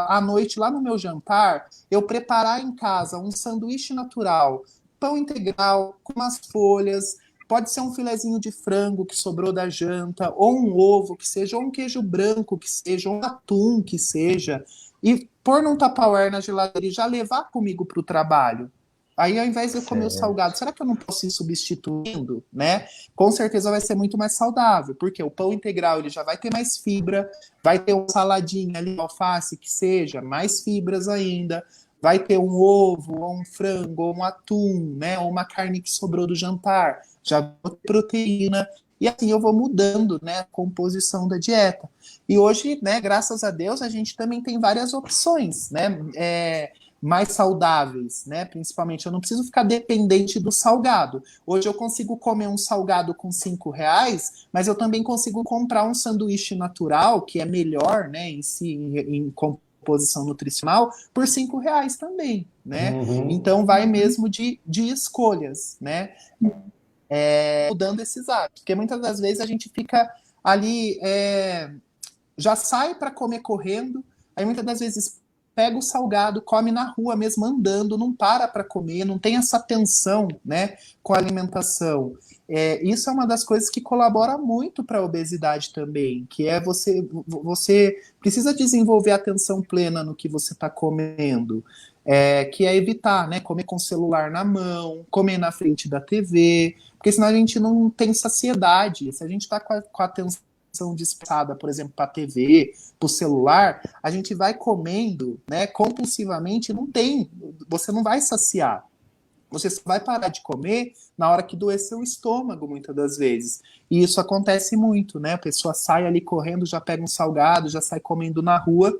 à noite, lá no meu jantar, eu preparar em casa um sanduíche natural, pão integral, com umas folhas, pode ser um filezinho de frango que sobrou da janta, ou um ovo que seja, ou um queijo branco que seja, ou um atum que seja, e pôr num Tupperware na geladeira e já levar comigo para o trabalho. Aí, ao invés de eu comer o salgado, será que eu não posso ir substituindo, né? Com certeza vai ser muito mais saudável, porque o pão integral ele já vai ter mais fibra, vai ter uma saladinha ali, alface que seja, mais fibras ainda, vai ter um ovo, ou um frango, ou um atum, né? Ou uma carne que sobrou do jantar, já vou ter proteína, e assim eu vou mudando, né, a composição da dieta. E hoje, né, graças a Deus, a gente também tem várias opções, né, mais saudáveis, né, principalmente. Eu não preciso ficar dependente do salgado. Hoje eu consigo comer um salgado com R$5, mas eu também consigo comprar um sanduíche natural, que é melhor, né, em si, em composição nutricional, por R$5 também, né. Então vai mesmo de escolhas, né, mudando esses hábitos, porque muitas das vezes a gente fica ali, já sai para comer correndo, aí muitas das vezes pega o salgado, come na rua mesmo andando, não para comer, não tem essa atenção, né, com a alimentação. Isso é uma das coisas que colabora muito para a obesidade também, que é você precisa desenvolver atenção plena no que você está comendo, que é evitar, né, comer com o celular na mão, comer na frente da TV, porque senão a gente não tem saciedade. Se a gente está com a atenção dispersada, por exemplo, para a TV, para o celular, a gente vai comendo, né, compulsivamente, você não vai saciar. Você só vai parar de comer na hora que doer seu estômago, muitas das vezes. E isso acontece muito, né? A pessoa sai ali correndo, já pega um salgado, já sai comendo na rua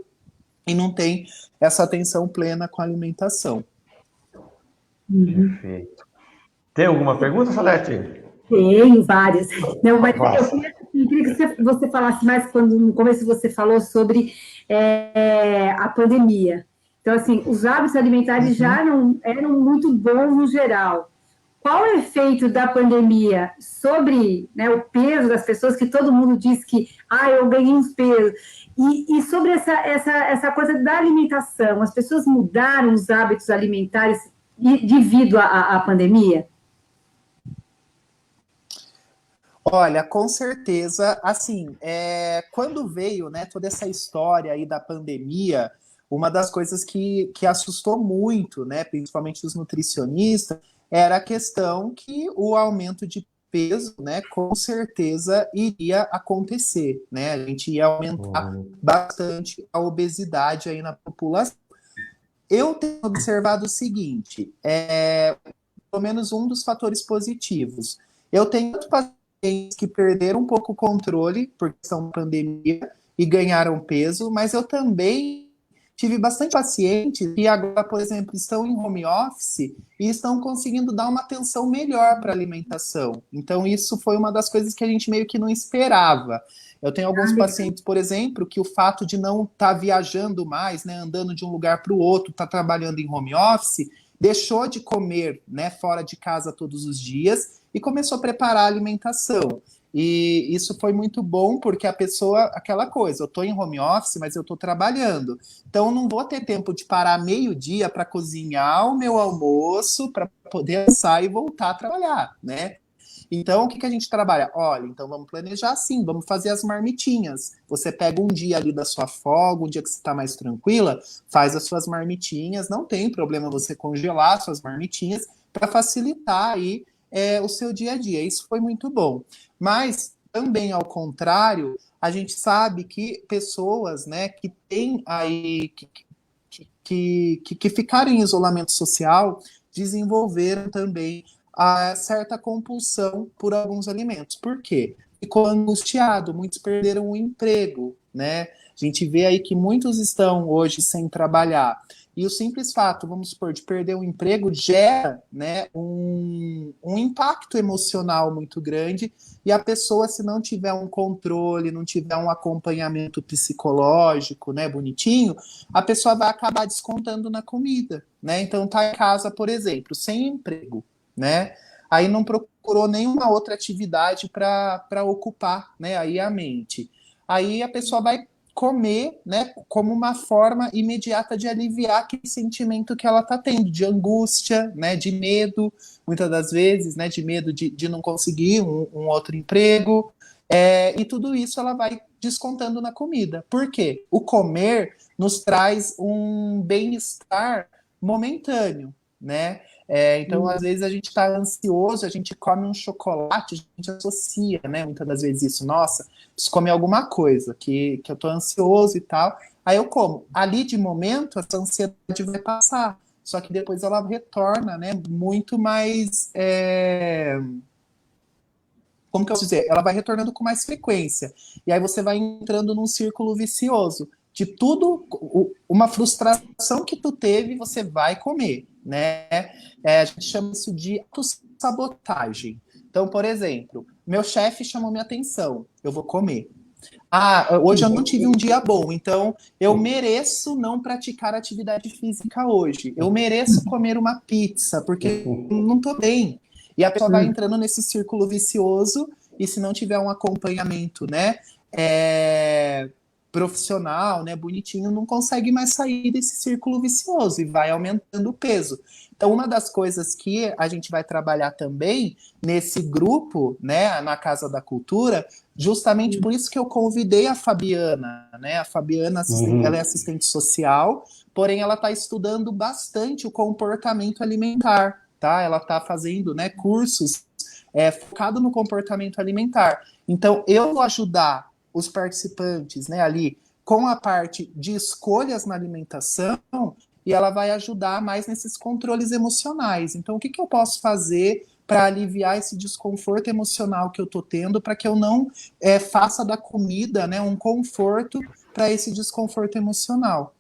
e não tem essa atenção plena com a alimentação. Perfeito. Tem alguma pergunta, Salete? Tenho várias. Não, mas eu queria que você falasse mais quando no começo você falou sobre a pandemia. Então, assim, os hábitos alimentares já não eram muito bons no geral. qual o efeito da pandemia sobre, né, o peso das pessoas, que todo mundo diz que, eu ganhei uns pesos, e sobre essa coisa da alimentação, as pessoas mudaram os hábitos alimentares devido à pandemia? Olha, com certeza, assim, quando veio, né, toda essa história aí da pandemia, uma das coisas que assustou muito, né, principalmente os nutricionistas, era a questão que o aumento de peso, né, com certeza iria acontecer, né, a gente ia aumentar bastante a obesidade aí na população. Eu tenho observado o seguinte, pelo menos um dos fatores positivos. Eu tenho pacientes que perderam um pouco o controle por questão da pandemia e ganharam peso, mas eu também tive bastante pacientes que agora, por exemplo, estão em home office e estão conseguindo dar uma atenção melhor para a alimentação. Então, isso foi uma das coisas que a gente meio que não esperava. Eu tenho alguns pacientes, por exemplo, que o fato de não estar viajando mais, né, andando de um lugar para o outro, estar trabalhando em home office, deixou de comer, né, fora de casa todos os dias e começou a preparar a alimentação. E isso foi muito bom, porque a pessoa, aquela coisa, eu estou em home office, mas eu estou trabalhando. Então, eu não vou ter tempo de parar meio-dia para cozinhar o meu almoço, para poder almoçar e voltar a trabalhar, né? Então, o que a gente trabalha? Olha, então vamos planejar assim, vamos fazer as marmitinhas. Você pega um dia ali da sua folga, um dia que você está mais tranquila, faz as suas marmitinhas, não tem problema você congelar as suas marmitinhas para facilitar aí o seu dia a dia. Isso foi muito bom. Mas, também ao contrário, a gente sabe que pessoas, né, que têm aí, que ficaram em isolamento social, desenvolveram também a certa compulsão por alguns alimentos. Por quê? Ficou angustiado, muitos perderam o emprego, né? A gente vê aí que muitos estão hoje sem trabalhar. E o simples fato, vamos supor, de perder o emprego gera, né, um impacto emocional muito grande, e a pessoa, se não tiver um controle, não tiver um acompanhamento psicológico, né, bonitinho, a pessoa vai acabar descontando na comida, né? Então tá em casa, por exemplo, sem emprego, né? Aí não procurou nenhuma outra atividade para ocupar, né, aí a mente. Aí a pessoa vai comer, né, como uma forma imediata de aliviar aquele sentimento que ela está tendo, de angústia, né, de medo, muitas das vezes, né, de medo de não conseguir um outro emprego, e tudo isso ela vai descontando na comida. Por quê? O comer nos traz um bem-estar momentâneo, né? Então, às vezes, a gente está ansioso, a gente come um chocolate, a gente associa, né? Muitas das vezes isso, nossa, preciso comer alguma coisa, que eu estou ansioso e tal. Aí eu como. Ali, de momento, essa ansiedade vai passar. Só que depois ela retorna, né? Muito mais... Como que eu posso dizer? Ela vai retornando com mais frequência. E aí você vai entrando num círculo vicioso. De tudo, uma frustração que tu teve, você vai comer, né? A gente chama isso de autossabotagem. Então, por exemplo, meu chefe chamou minha atenção, eu vou comer. Hoje eu não tive um dia bom, então eu mereço não praticar atividade física hoje. Eu mereço comer uma pizza, porque não tô bem. E a pessoa vai entrando nesse círculo vicioso, e se não tiver um acompanhamento, né, profissional, né, bonitinho, não consegue mais sair desse círculo vicioso e vai aumentando o peso. Então, uma das coisas que a gente vai trabalhar também nesse grupo, né, na Casa da Cultura, justamente por isso que eu convidei a Fabiana, né? A Fabiana, ela é assistente social, porém ela está estudando bastante o comportamento alimentar, tá? Ela está fazendo, né, cursos focado no comportamento alimentar. Então, eu vou ajudar os participantes, né, ali com a parte de escolhas na alimentação, e ela vai ajudar mais nesses controles emocionais. Então, o que eu posso fazer para aliviar esse desconforto emocional que eu estou tendo, para que eu não faça da comida, né, um conforto para esse desconforto emocional.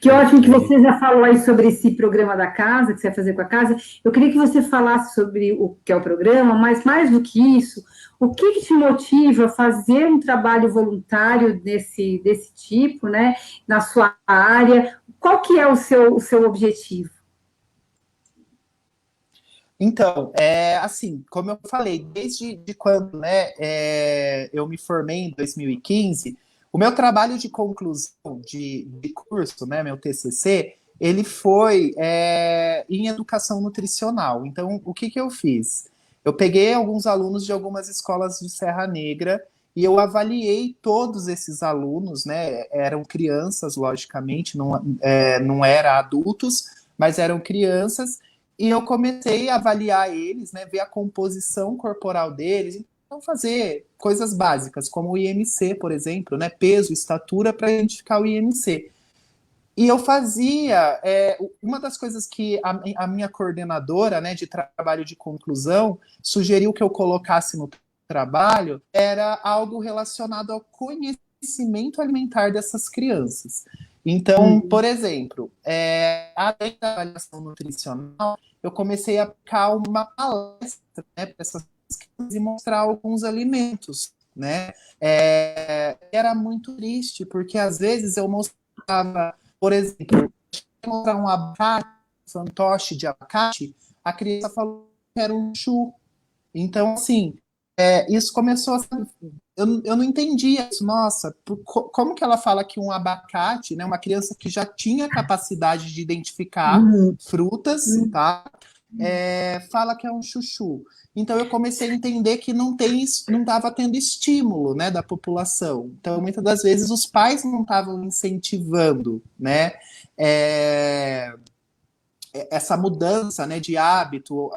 Que ótimo que você já falou aí sobre esse programa da casa, que você vai fazer com a casa. Eu queria que você falasse sobre o que é o programa, mas mais do que isso, o que te motiva a fazer um trabalho voluntário desse tipo, né, na sua área? Qual que é o seu objetivo? Então, assim, como eu falei, desde quando, né, eu me formei em 2015, o meu trabalho de conclusão de curso, né, meu TCC, ele foi em educação nutricional. Então, o que que eu fiz? Eu peguei alguns alunos de algumas escolas de Serra Negra e eu avaliei todos esses alunos, né, eram crianças, logicamente, não eram adultos, mas eram crianças, e eu comecei a avaliar eles, né, ver a composição corporal deles, então fazer coisas básicas, como o IMC, por exemplo, né, peso, estatura, para identificar o IMC. E eu fazia, uma das coisas que a minha coordenadora, né, de trabalho de conclusão sugeriu que eu colocasse no trabalho, era algo relacionado ao conhecimento alimentar dessas crianças. Então, por exemplo, além da avaliação nutricional, eu comecei a aplicar uma palestra, né, para essas crianças e mostrar alguns alimentos, né? Era muito triste, porque às vezes eu mostrava, por exemplo, mostrar um abacate, um fantoche de abacate, a criança falou que era um chu. Então, assim, isso começou a. Eu não entendia isso. Nossa, como que ela fala que um abacate, né, uma criança que já tinha capacidade de identificar frutas, tá? Fala que é um chuchu. Então eu comecei a entender que não estava tendo estímulo, né, da população. Então muitas das vezes os pais não estavam incentivando, né, essa mudança, né, de hábito,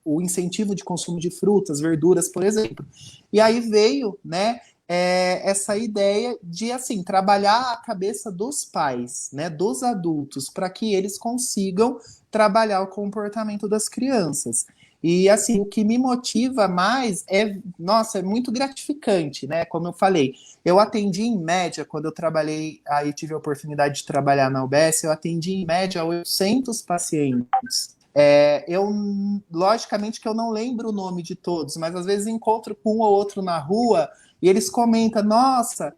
o incentivo de consumo de frutas, verduras, por exemplo. E aí veio, né, essa ideia de, assim, trabalhar a cabeça dos pais, né, dos adultos, para que eles consigam trabalhar o comportamento das crianças. E, assim, o que me motiva mais nossa, é muito gratificante, né, como eu falei, eu atendi em média, quando eu trabalhei, aí tive a oportunidade de trabalhar na UBS, eu atendi em média 800 pacientes. Logicamente que eu não lembro o nome de todos, mas às vezes encontro com um ou outro na rua e eles comentam, nossa,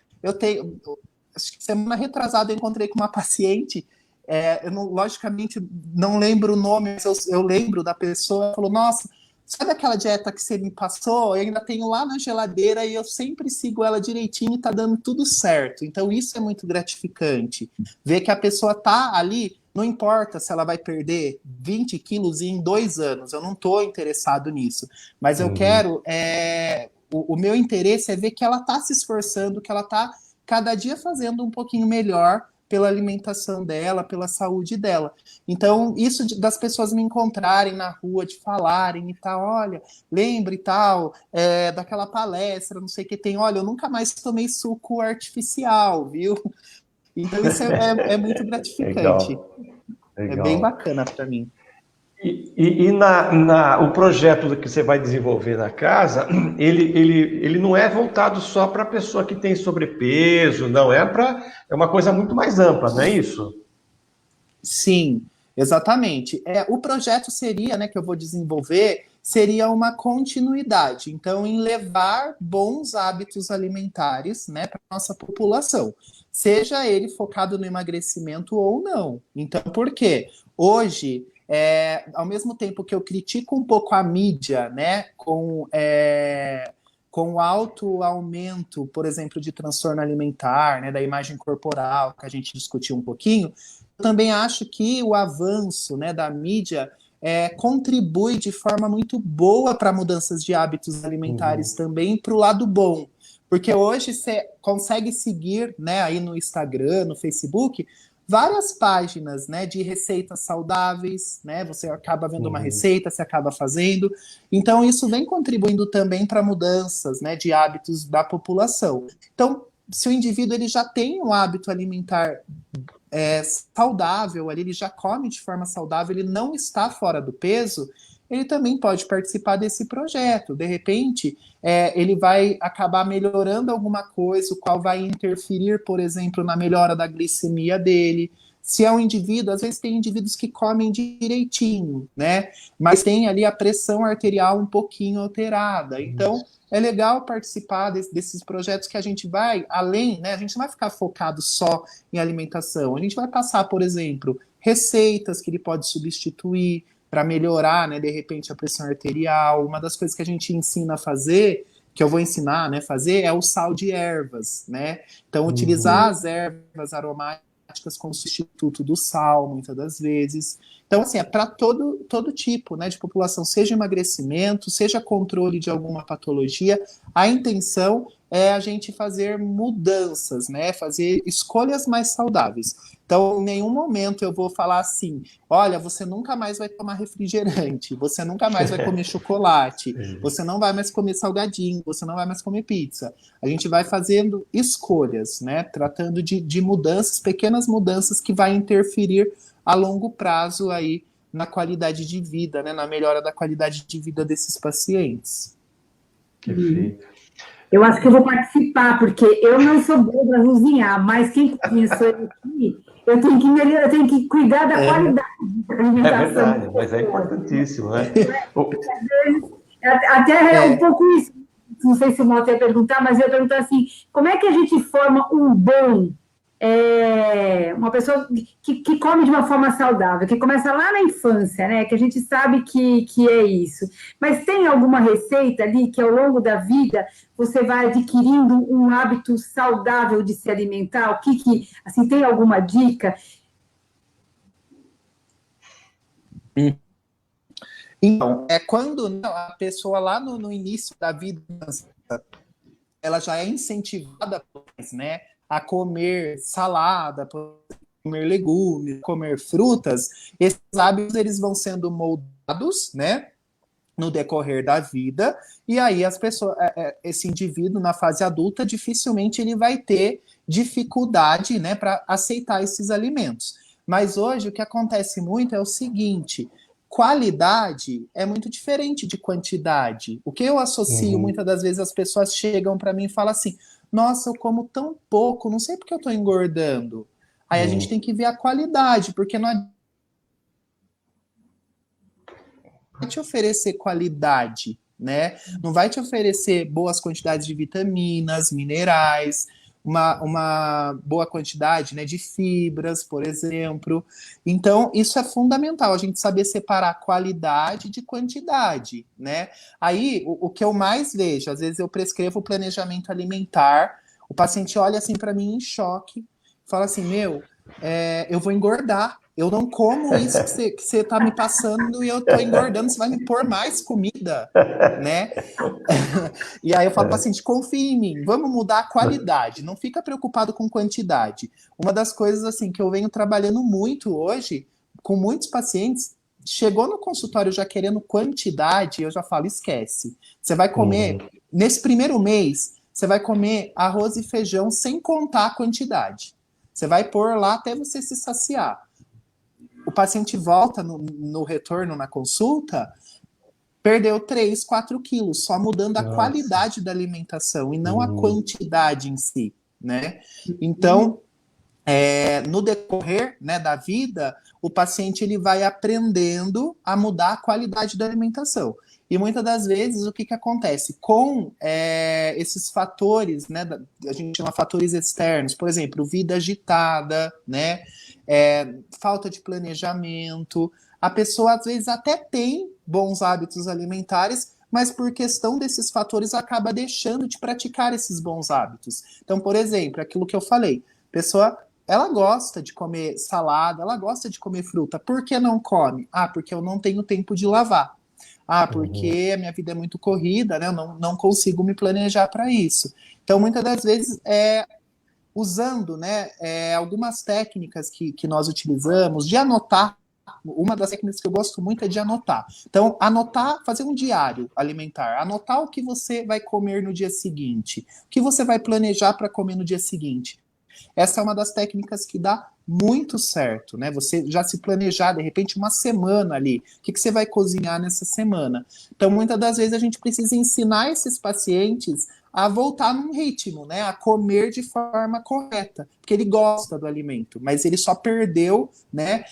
acho que semana retrasada eu encontrei com uma paciente, eu logicamente não lembro o nome, mas eu lembro da pessoa, ela falou, nossa, sabe aquela dieta que você me passou? Eu ainda tenho lá na geladeira e eu sempre sigo ela direitinho e tá dando tudo certo. Então isso é muito gratificante. Ver que a pessoa tá ali, não importa se ela vai perder 20 quilos em 2 anos, eu não estou interessado nisso. Mas eu quero, o meu interesse é ver que ela está se esforçando, que ela está cada dia fazendo um pouquinho melhor pela alimentação dela, pela saúde dela. Então, isso das pessoas me encontrarem na rua, de falarem e tal, olha, lembre e tal, daquela palestra, não sei o que tem, olha, eu nunca mais tomei suco artificial, viu? Então, isso é muito gratificante. Legal, É bem legal. bacana para mim. E o projeto que você vai desenvolver na casa, ele não é voltado só para a pessoa que tem sobrepeso, não, é uma coisa muito mais ampla, não é isso? Sim, exatamente. O projeto seria, né, que eu vou desenvolver, seria uma continuidade. Então, em levar bons hábitos alimentares, né, para a nossa população, seja ele focado no emagrecimento ou não. Então, por quê? Hoje, ao mesmo tempo que eu critico um pouco a mídia, né, com o alto aumento, por exemplo, de transtorno alimentar, né, da imagem corporal, que a gente discutiu um pouquinho, eu também acho que o avanço, né, da mídia contribui de forma muito boa para mudanças de hábitos alimentares também para o lado bom. Porque hoje você consegue seguir, né, aí no Instagram, no Facebook, várias páginas, né, de receitas saudáveis, né? Você acaba vendo uma receita, você acaba fazendo. Então, isso vem contribuindo também para mudanças, né, de hábitos da população. Então, se o indivíduo ele já tem um hábito alimentar saudável, ele já come de forma saudável, ele não está fora do peso, ele também pode participar desse projeto. De repente, ele vai acabar melhorando alguma coisa, o qual vai interferir, por exemplo, na melhora da glicemia dele. Se é um indivíduo, às vezes tem indivíduos que comem direitinho, né? Mas tem ali a pressão arterial um pouquinho alterada. Então, é legal participar desses projetos que a gente vai além, né? A gente não vai ficar focado só em alimentação. A gente vai passar, por exemplo, receitas que ele pode substituir, para melhorar, né, de repente, a pressão arterial. Uma das coisas que a gente ensina a fazer, que eu vou ensinar, né, fazer, é o sal de ervas, né? Então, utilizar as ervas aromáticas como substituto do sal, muitas das vezes. Então, assim, é para todo tipo, né, de população, seja emagrecimento, seja controle de alguma patologia. A intenção é a gente fazer mudanças, né, fazer escolhas mais saudáveis. Então, em nenhum momento eu vou falar assim, olha, você nunca mais vai tomar refrigerante, você nunca mais vai comer chocolate, você não vai mais comer salgadinho, você não vai mais comer pizza. A gente vai fazendo escolhas, né, tratando de mudanças, pequenas mudanças que vai interferir a longo prazo aí na qualidade de vida, né, na melhora da qualidade de vida desses pacientes. Perfeito. Eu acho que eu vou participar, porque eu não sou boa para cozinhar, mas quem cozinha sou eu aqui, eu tenho que cuidar da qualidade da alimentação. É verdade, mas é importantíssimo, né? Até um pouco isso, não sei se o Mota ia perguntar, mas eu ia perguntar assim, como é que a gente forma um bom, uma pessoa que come de uma forma saudável, que começa lá na infância, né? Que a gente sabe que é isso. Mas tem alguma receita ali que ao longo da vida você vai adquirindo um hábito saudável de se alimentar? O que assim, tem alguma dica? Então, é quando a pessoa lá no início da vida, ela já é incentivada, né, a comer salada, comer legumes, comer frutas, esses hábitos eles vão sendo moldados, né, no decorrer da vida, e aí as pessoas, esse indivíduo na fase adulta, dificilmente ele vai ter dificuldade, né, para aceitar esses alimentos. Mas hoje o que acontece muito é o seguinte: qualidade é muito diferente de quantidade. O que eu associo, muitas das vezes as pessoas chegam para mim e falam assim, nossa, eu como tão pouco, não sei porque eu estou engordando. Aí a gente tem que ver a qualidade, porque não vai te oferecer qualidade, né? Não vai te oferecer boas quantidades de vitaminas, minerais, uma boa quantidade, né, de fibras, por exemplo. Então, isso é fundamental, a gente saber separar qualidade de quantidade, né? Aí, o que eu mais vejo, às vezes eu prescrevo o planejamento alimentar, o paciente olha assim para mim em choque, fala assim, eu vou engordar. Eu não como isso que você está me passando e eu estou engordando, você vai me pôr mais comida, né? E aí eu falo para o paciente, confia em mim, vamos mudar a qualidade, não fica preocupado com quantidade. Uma das coisas assim que eu venho trabalhando muito hoje, com muitos pacientes, chegou no consultório já querendo quantidade, eu já falo, esquece. Você vai comer, nesse primeiro mês, você vai comer arroz e feijão sem contar a quantidade. Você vai pôr lá até você se saciar. O paciente volta no retorno, na consulta, perdeu 3, 4 quilos, só mudando a qualidade da alimentação e não a quantidade em si, né? Então, no decorrer, né, da vida, o paciente ele vai aprendendo a mudar a qualidade da alimentação. E muitas das vezes, o que acontece? Com esses fatores, né, a gente chama fatores externos, por exemplo, vida agitada, né, falta de planejamento, a pessoa às vezes até tem bons hábitos alimentares, mas por questão desses fatores acaba deixando de praticar esses bons hábitos. Então, por exemplo, aquilo que eu falei, a pessoa ela gosta de comer salada, ela gosta de comer fruta. Por que não come? Ah, porque eu não tenho tempo de lavar. Ah, porque a minha vida é muito corrida, né? Eu não consigo me planejar para isso. Então, muitas das vezes, usando, né, algumas técnicas que nós utilizamos, de anotar. Uma das técnicas que eu gosto muito é de anotar. Então, anotar, fazer um diário alimentar, anotar o que você vai comer no dia seguinte, o que você vai planejar para comer no dia seguinte. Essa é uma das técnicas que dá muito certo, né? Você já se planejar, de repente, uma semana ali. O que você vai cozinhar nessa semana? Então, muitas das vezes, a gente precisa ensinar esses pacientes a voltar num ritmo, né? A comer de forma correta, porque ele gosta do alimento, mas ele só perdeu, né,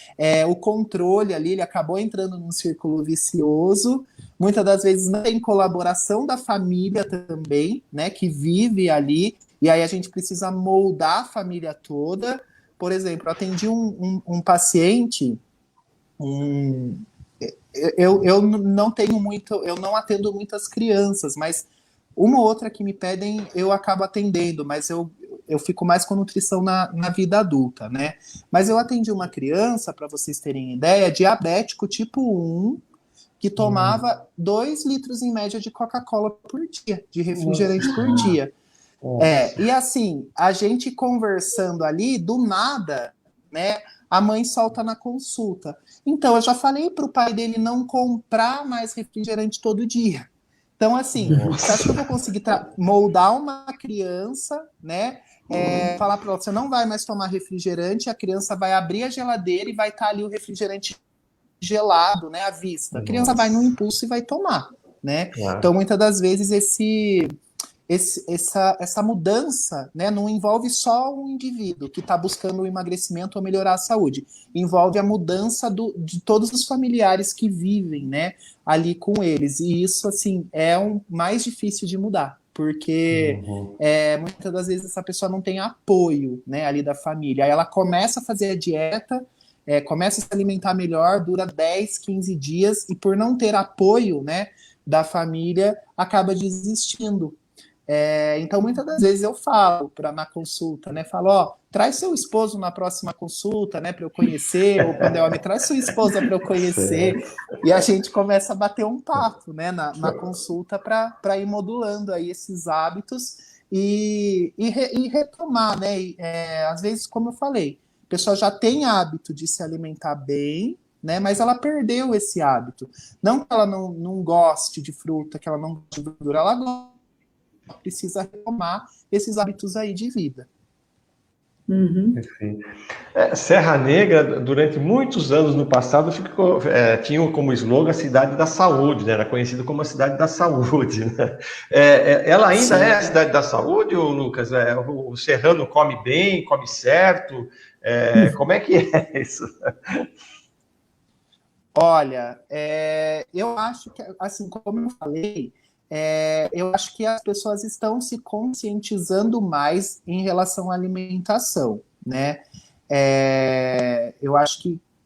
o controle ali, ele acabou entrando num círculo vicioso. Muitas das vezes não tem colaboração da família também, né, que vive ali, e aí a gente precisa moldar a família toda. Por exemplo, eu atendi um paciente, eu não tenho muito, eu não atendo muitas crianças, mas uma ou outra que me pedem eu acabo atendendo, mas eu fico mais com nutrição na vida adulta, né? Mas eu atendi uma criança, para vocês terem ideia, diabético tipo 1, que tomava 2 litros em média de Coca-Cola por dia, de refrigerante por dia. E assim, a gente conversando ali, do nada, né? A mãe solta na consulta. Então, eu já falei para o pai dele não comprar mais refrigerante todo dia. Então, assim, você acha que eu vou conseguir moldar uma criança, né? Falar para ela, você não vai mais tomar refrigerante, a criança vai abrir a geladeira e vai estar ali o refrigerante gelado, né, à vista. A criança vai no impulso e vai tomar, né? Então, muitas das vezes, essa mudança, né, não envolve só um indivíduo que está buscando o emagrecimento ou melhorar a saúde, envolve a mudança de todos os familiares que vivem, né, ali com eles, e isso, assim, é o mais difícil de mudar, porque muitas das vezes essa pessoa não tem apoio, né, ali da família, aí ela começa a fazer a dieta, começa a se alimentar melhor, dura 10, 15 dias, e por não ter apoio, né, da família, acaba desistindo. Então, muitas das vezes eu falo na consulta, né? Falo, ó, traz seu esposo na próxima consulta, né? Para eu conhecer, ou quando é homem, traz sua esposa para eu conhecer. E a gente começa a bater um papo, né? Na consulta para ir modulando aí esses hábitos e retomar, né? Às vezes, como eu falei, a pessoa já tem hábito de se alimentar bem, né? Mas ela perdeu esse hábito. Não que ela não goste de fruta, que ela não goste de verdura, ela gosta, precisa retomar esses hábitos aí de vida. Serra Negra, durante muitos anos no passado, tinha como slogan a cidade da saúde, né? Era conhecida como a cidade da saúde, né? Ela ainda é a cidade da saúde, ou, Lucas? O serrano come bem, come certo? Como é que é isso? Olha, eu acho que, assim, como eu falei, eu acho que as pessoas estão se conscientizando mais em relação à alimentação, né? Eu acho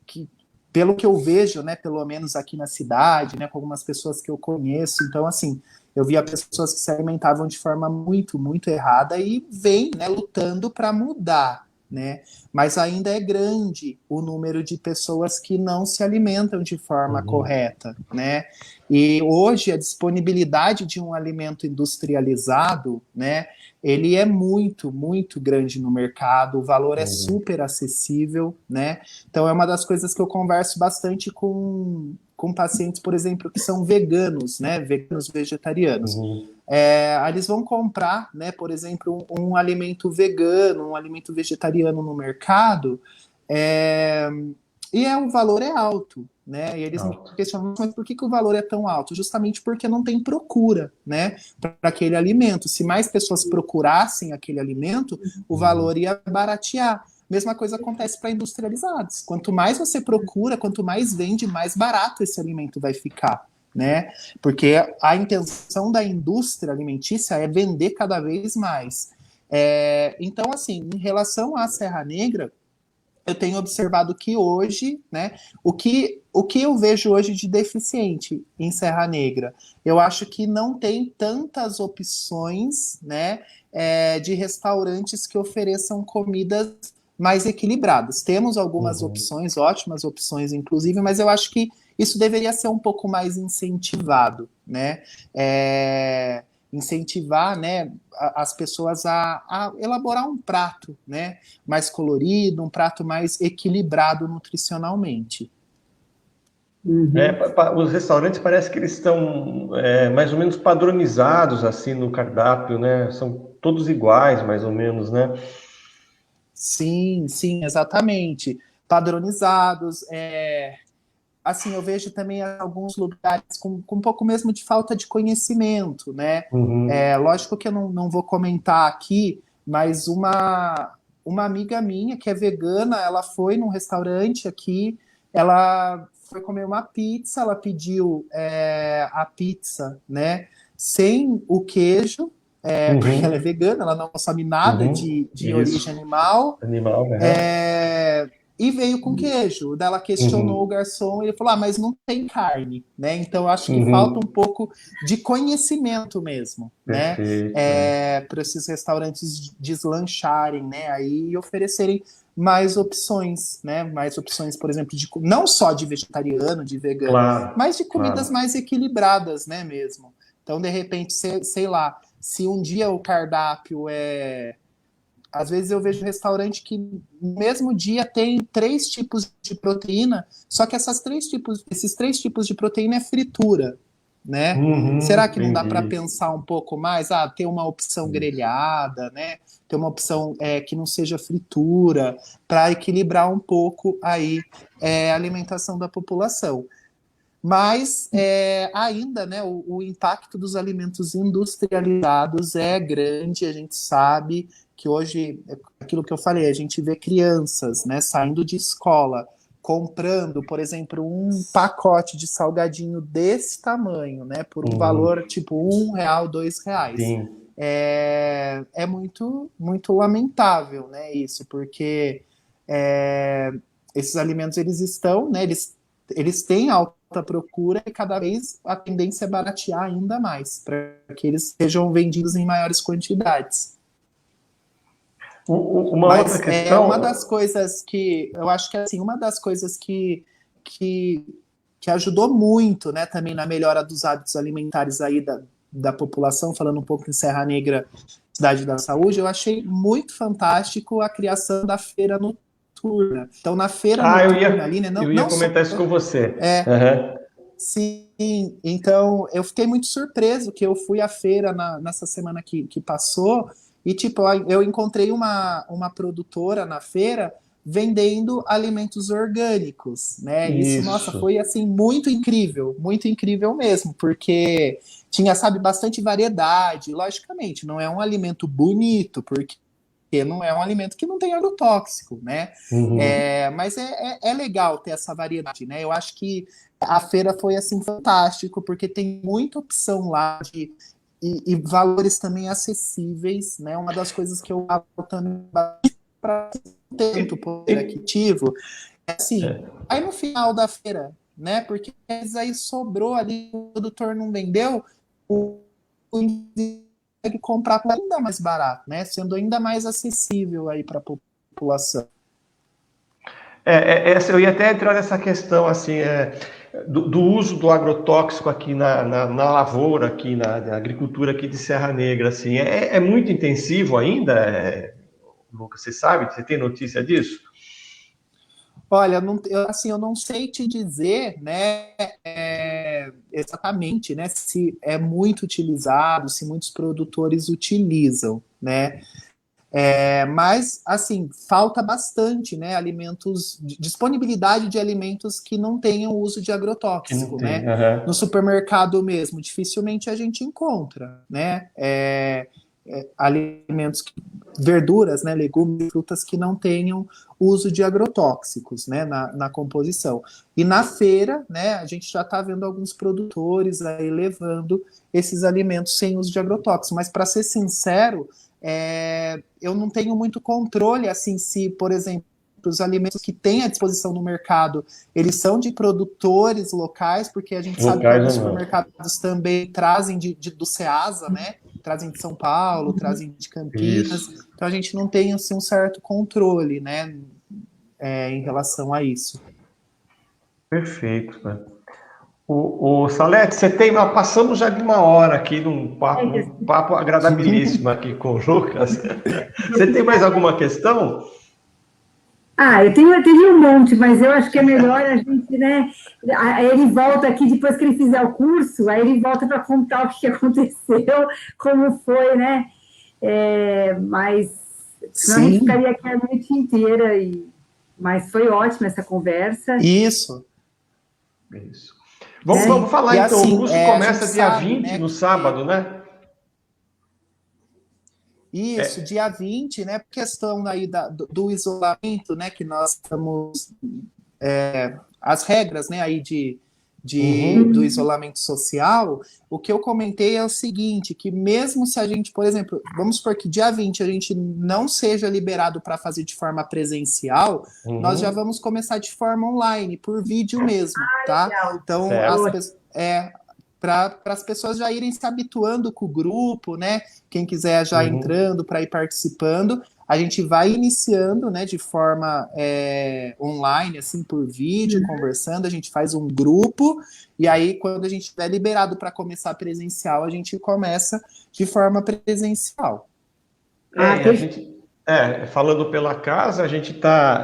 que, pelo que eu vejo, né, pelo menos aqui na cidade, né, com algumas pessoas que eu conheço, então, assim, eu via pessoas que se alimentavam de forma muito, muito errada e vêm, né, lutando para mudar, né? Mas ainda é grande o número de pessoas que não se alimentam de forma correta, né? E hoje a disponibilidade de um alimento industrializado, né, ele é muito, muito grande no mercado, o valor é super acessível, né? Então é uma das coisas que eu converso bastante com pacientes, por exemplo, que são veganos, né, veganos vegetarianos. Eles vão comprar, né, por exemplo, um alimento vegano, um alimento vegetariano no mercado, e o valor é alto, né? E eles me questionam, mas por que o valor é tão alto? Justamente porque não tem procura, né, para aquele alimento. Se mais pessoas procurassem aquele alimento, o valor ia baratear. Mesma coisa acontece para industrializados. Quanto mais você procura, quanto mais vende, mais barato esse alimento vai ficar, né? Porque a intenção da indústria alimentícia é vender cada vez mais. Então, assim, em relação à Serra Negra, eu tenho observado que hoje, né, o que eu vejo hoje de deficiente em Serra Negra, eu acho que não tem tantas opções, né, de restaurantes que ofereçam comidas mais equilibradas. Temos algumas opções, ótimas opções, inclusive, mas eu acho que isso deveria ser um pouco mais incentivado, né? Incentivar, né, as pessoas a elaborar um prato, né, mais colorido, um prato mais equilibrado nutricionalmente. Os restaurantes parece que eles estão mais ou menos padronizados assim no cardápio, né? São todos iguais, mais ou menos, né? Sim, exatamente. Padronizados. Assim, eu vejo também alguns lugares com um pouco mesmo de falta de conhecimento, né? Lógico que eu não vou comentar aqui, mas uma amiga minha que é vegana, ela foi num restaurante aqui, ela foi comer uma pizza, ela pediu a pizza, né, sem o queijo, porque ela é vegana, ela não consome nada de origem animal. e veio com queijo. Daí ela questionou o garçom e ele falou: mas não tem carne, né? Então acho que falta um pouco de conhecimento mesmo, né? Para esses restaurantes deslancharem, né? Aí e oferecerem mais opções, né? Mais opções, por exemplo, não só de vegetariano, de vegano, mas de comidas mais equilibradas, né? Mesmo. Então, de repente, sei lá, se um dia o cardápio é. Às vezes eu vejo restaurante que no mesmo dia tem 3 tipos de proteína, só que esses 3 tipos de proteína é fritura, né? Será que não dá para pensar um pouco mais? Ter uma opção grelhada, né? Ter uma opção que não seja fritura, para equilibrar um pouco aí a alimentação da população. Mas ainda, né, o impacto dos alimentos industrializados é grande, a gente sabe que hoje, aquilo que eu falei, a gente vê crianças, né, saindo de escola, comprando, por exemplo, um pacote de salgadinho desse tamanho, né, por um valor tipo R$1, R$2. Sim. É muito, muito lamentável, né, isso, porque esses alimentos, eles estão, né, eles têm alta procura e cada vez a tendência é baratear ainda mais, para que eles sejam vendidos em maiores quantidades. Outra questão... uma das coisas que eu acho que assim, uma das coisas que ajudou muito, né, também na melhora dos hábitos alimentares aí da população, falando um pouco em Serra Negra, Cidade da Saúde, eu achei muito fantástico a criação da feira noturna. Então, na feira noturna ali, né, eu ia comentar isso com você. Sim, então eu fiquei muito surpreso que eu fui à feira nessa semana que passou. E, tipo, eu encontrei uma produtora na feira vendendo alimentos orgânicos, né? Isso, nossa, foi, assim, muito incrível mesmo, porque tinha, sabe, bastante variedade. Logicamente, não é um alimento bonito, porque não é um alimento que não tem agrotóxico, né? Mas é legal ter essa variedade, né? Eu acho que a feira foi, assim, fantástico, porque tem muita opção lá e valores também acessíveis, né? Uma das coisas que eu amo também para tanto poder aquisitivo é assim, aí no final da feira, né? Porque aí sobrou ali, o produtor não vendeu, o consegue comprar ainda mais barato, né? Sendo ainda mais acessível aí para a população. Eu ia até entrar nessa questão assim, do uso do agrotóxico aqui na lavoura, aqui na agricultura aqui de Serra Negra, assim, é muito intensivo ainda, Lucas, você sabe? Você tem notícia disso? Olha, eu não sei te dizer, né, exatamente, né, se é muito utilizado, se muitos produtores utilizam, né? Mas, assim, falta bastante, né, disponibilidade de alimentos que não tenham uso de agrotóxico, né? No supermercado mesmo, dificilmente a gente encontra, né? Alimentos, verduras, né, legumes, frutas que não tenham uso de agrotóxicos, né, na composição. E na feira, né, a gente já está vendo alguns produtores aí levando esses alimentos sem uso de agrotóxicos, mas, para ser sincero, eu não tenho muito controle, assim, se, por exemplo, os alimentos que têm à disposição no mercado, eles são de produtores locais, porque a gente sabe que alguns supermercados também trazem do Ceasa, né? Trazem de São Paulo, trazem de Campinas. Isso. Então a gente não tem, assim, um certo controle, né? Em relação a isso. Perfeito, né? O Salete, você tem... Passamos já de 1 hora aqui num papo agradabilíssimo aqui com o Lucas. Você tem mais alguma questão? Eu teria um monte, mas eu acho que é melhor a gente, né? Ele volta aqui depois que ele fizer o curso, aí ele volta para contar o que aconteceu, como foi, né? Mas senão a gente ficaria aqui a noite inteira, mas foi ótima essa conversa. Isso. Vamos falar, então. Assim, o curso começa dia 20, né, no sábado, né? Isso, dia 20, né? Por questão aí do isolamento, né? Que nós estamos... as regras, né? Aí de do isolamento social, o que eu comentei é o seguinte, que mesmo se a gente, por exemplo, vamos supor que dia 20 a gente não seja liberado para fazer de forma presencial, nós já vamos começar de forma online, por vídeo mesmo, tá? Legal. Então, para as pessoas já irem se habituando com o grupo, né? Quem quiser já entrando para ir participando, a gente vai iniciando, né, de forma online, assim, por vídeo, conversando, a gente faz um grupo, e aí, quando a gente estiver liberado para começar presencial, a gente começa de forma presencial. Falando pela casa, a gente está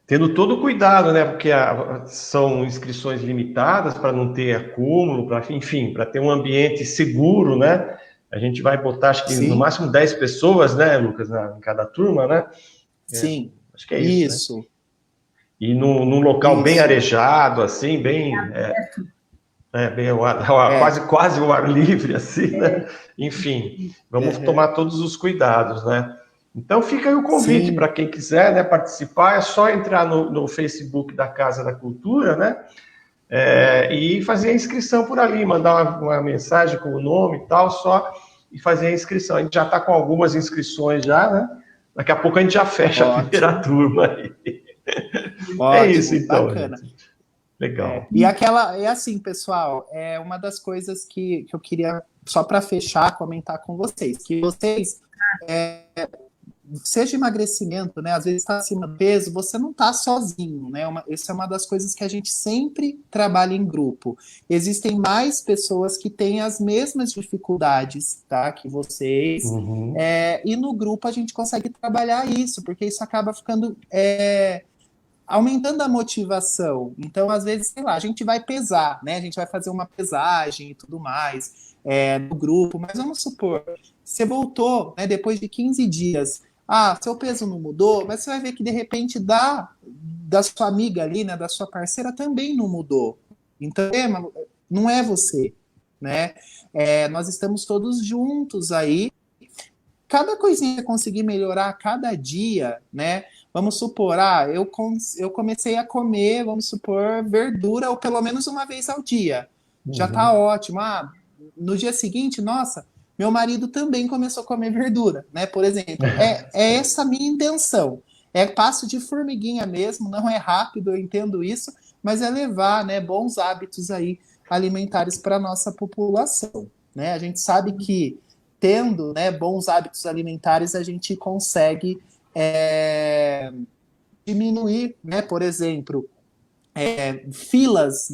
tendo todo o cuidado, né, porque são inscrições limitadas para não ter acúmulo, enfim, para ter um ambiente seguro, né? A gente vai botar, acho que no máximo 10 pessoas, né, Lucas, em cada turma, né? Sim. Acho que é isso. Né? E num local bem arejado, assim, bem quase o ar livre, assim, né? Enfim, vamos tomar todos os cuidados, né? Então fica aí o convite para quem quiser, né, participar, é só entrar no Facebook da Casa da Cultura, né? E fazer a inscrição por ali, mandar uma mensagem com o nome e tal, e fazer a inscrição. A gente já está com algumas inscrições já, né? Daqui a pouco a gente já fecha a primeira turma aí. Ótimo, isso, então. Bacana. Gente. Legal. E assim, pessoal, é uma das coisas que eu queria, só para fechar, comentar com vocês, que vocês, seja emagrecimento, né? Às vezes está acima do peso, você não está sozinho, né? Essa é uma das coisas que a gente sempre trabalha em grupo. Existem mais pessoas que têm as mesmas dificuldades, tá? Que vocês. E no grupo a gente consegue trabalhar isso, porque isso acaba ficando aumentando a motivação. Então, às vezes, sei lá, a gente vai pesar, né? A gente vai fazer uma pesagem e tudo mais no grupo, mas vamos supor, você voltou, né, depois de 15 dias, seu peso não mudou, mas você vai ver que, de repente, da sua amiga ali, né, da sua parceira, também não mudou. Então, não é você, né? Nós estamos todos juntos aí. Cada coisinha que conseguir melhorar a cada dia, né? Vamos supor, eu comecei a comer, vamos supor, verdura, ou pelo menos uma vez ao dia. Já tá ótimo. No dia seguinte, nossa, meu marido também começou a comer verdura, né? Por exemplo, é essa a minha intenção. É passo de formiguinha mesmo, não é rápido, eu entendo isso, mas é levar, né, bons hábitos aí alimentares para a nossa população, né? A gente sabe que tendo, né, bons hábitos alimentares, a gente consegue diminuir, né, por exemplo, filas,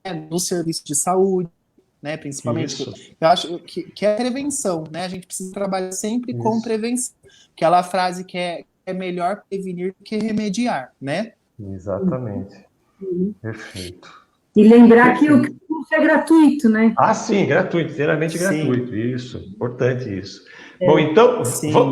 né, no serviço de saúde, né, principalmente. Isso. Eu acho que é prevenção, né? A gente precisa trabalhar sempre com prevenção. Aquela frase que é melhor prevenir do que remediar, né? Exatamente. Perfeito. E lembrar que o curso é gratuito, né? Sim, gratuito, inteiramente gratuito. Isso, importante isso. Bom, então,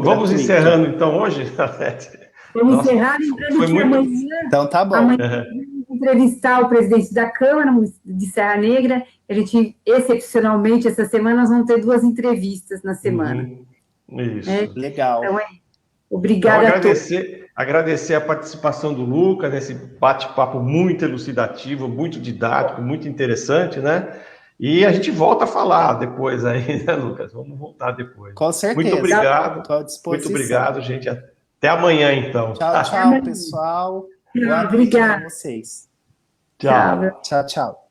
vamos encerrando então hoje, Salete. Vamos encerrar, lembrando que amanhã... Então tá bom. Amanhã entrevistar o presidente da Câmara de Serra Negra. A gente, excepcionalmente, essa semana, nós vamos ter 2 entrevistas na semana. Isso. Legal. Então, obrigada a todos. Agradecer a participação do Lucas nesse bate-papo muito elucidativo, muito didático, muito interessante, né? E a gente volta a falar depois aí, né, Lucas? Vamos voltar depois. Com certeza. Muito obrigado. Estou à disposição. Muito obrigado, gente. Até amanhã, então. Tchau, pessoal. Boa noite Obrigada a vocês. Tchau. Tchau.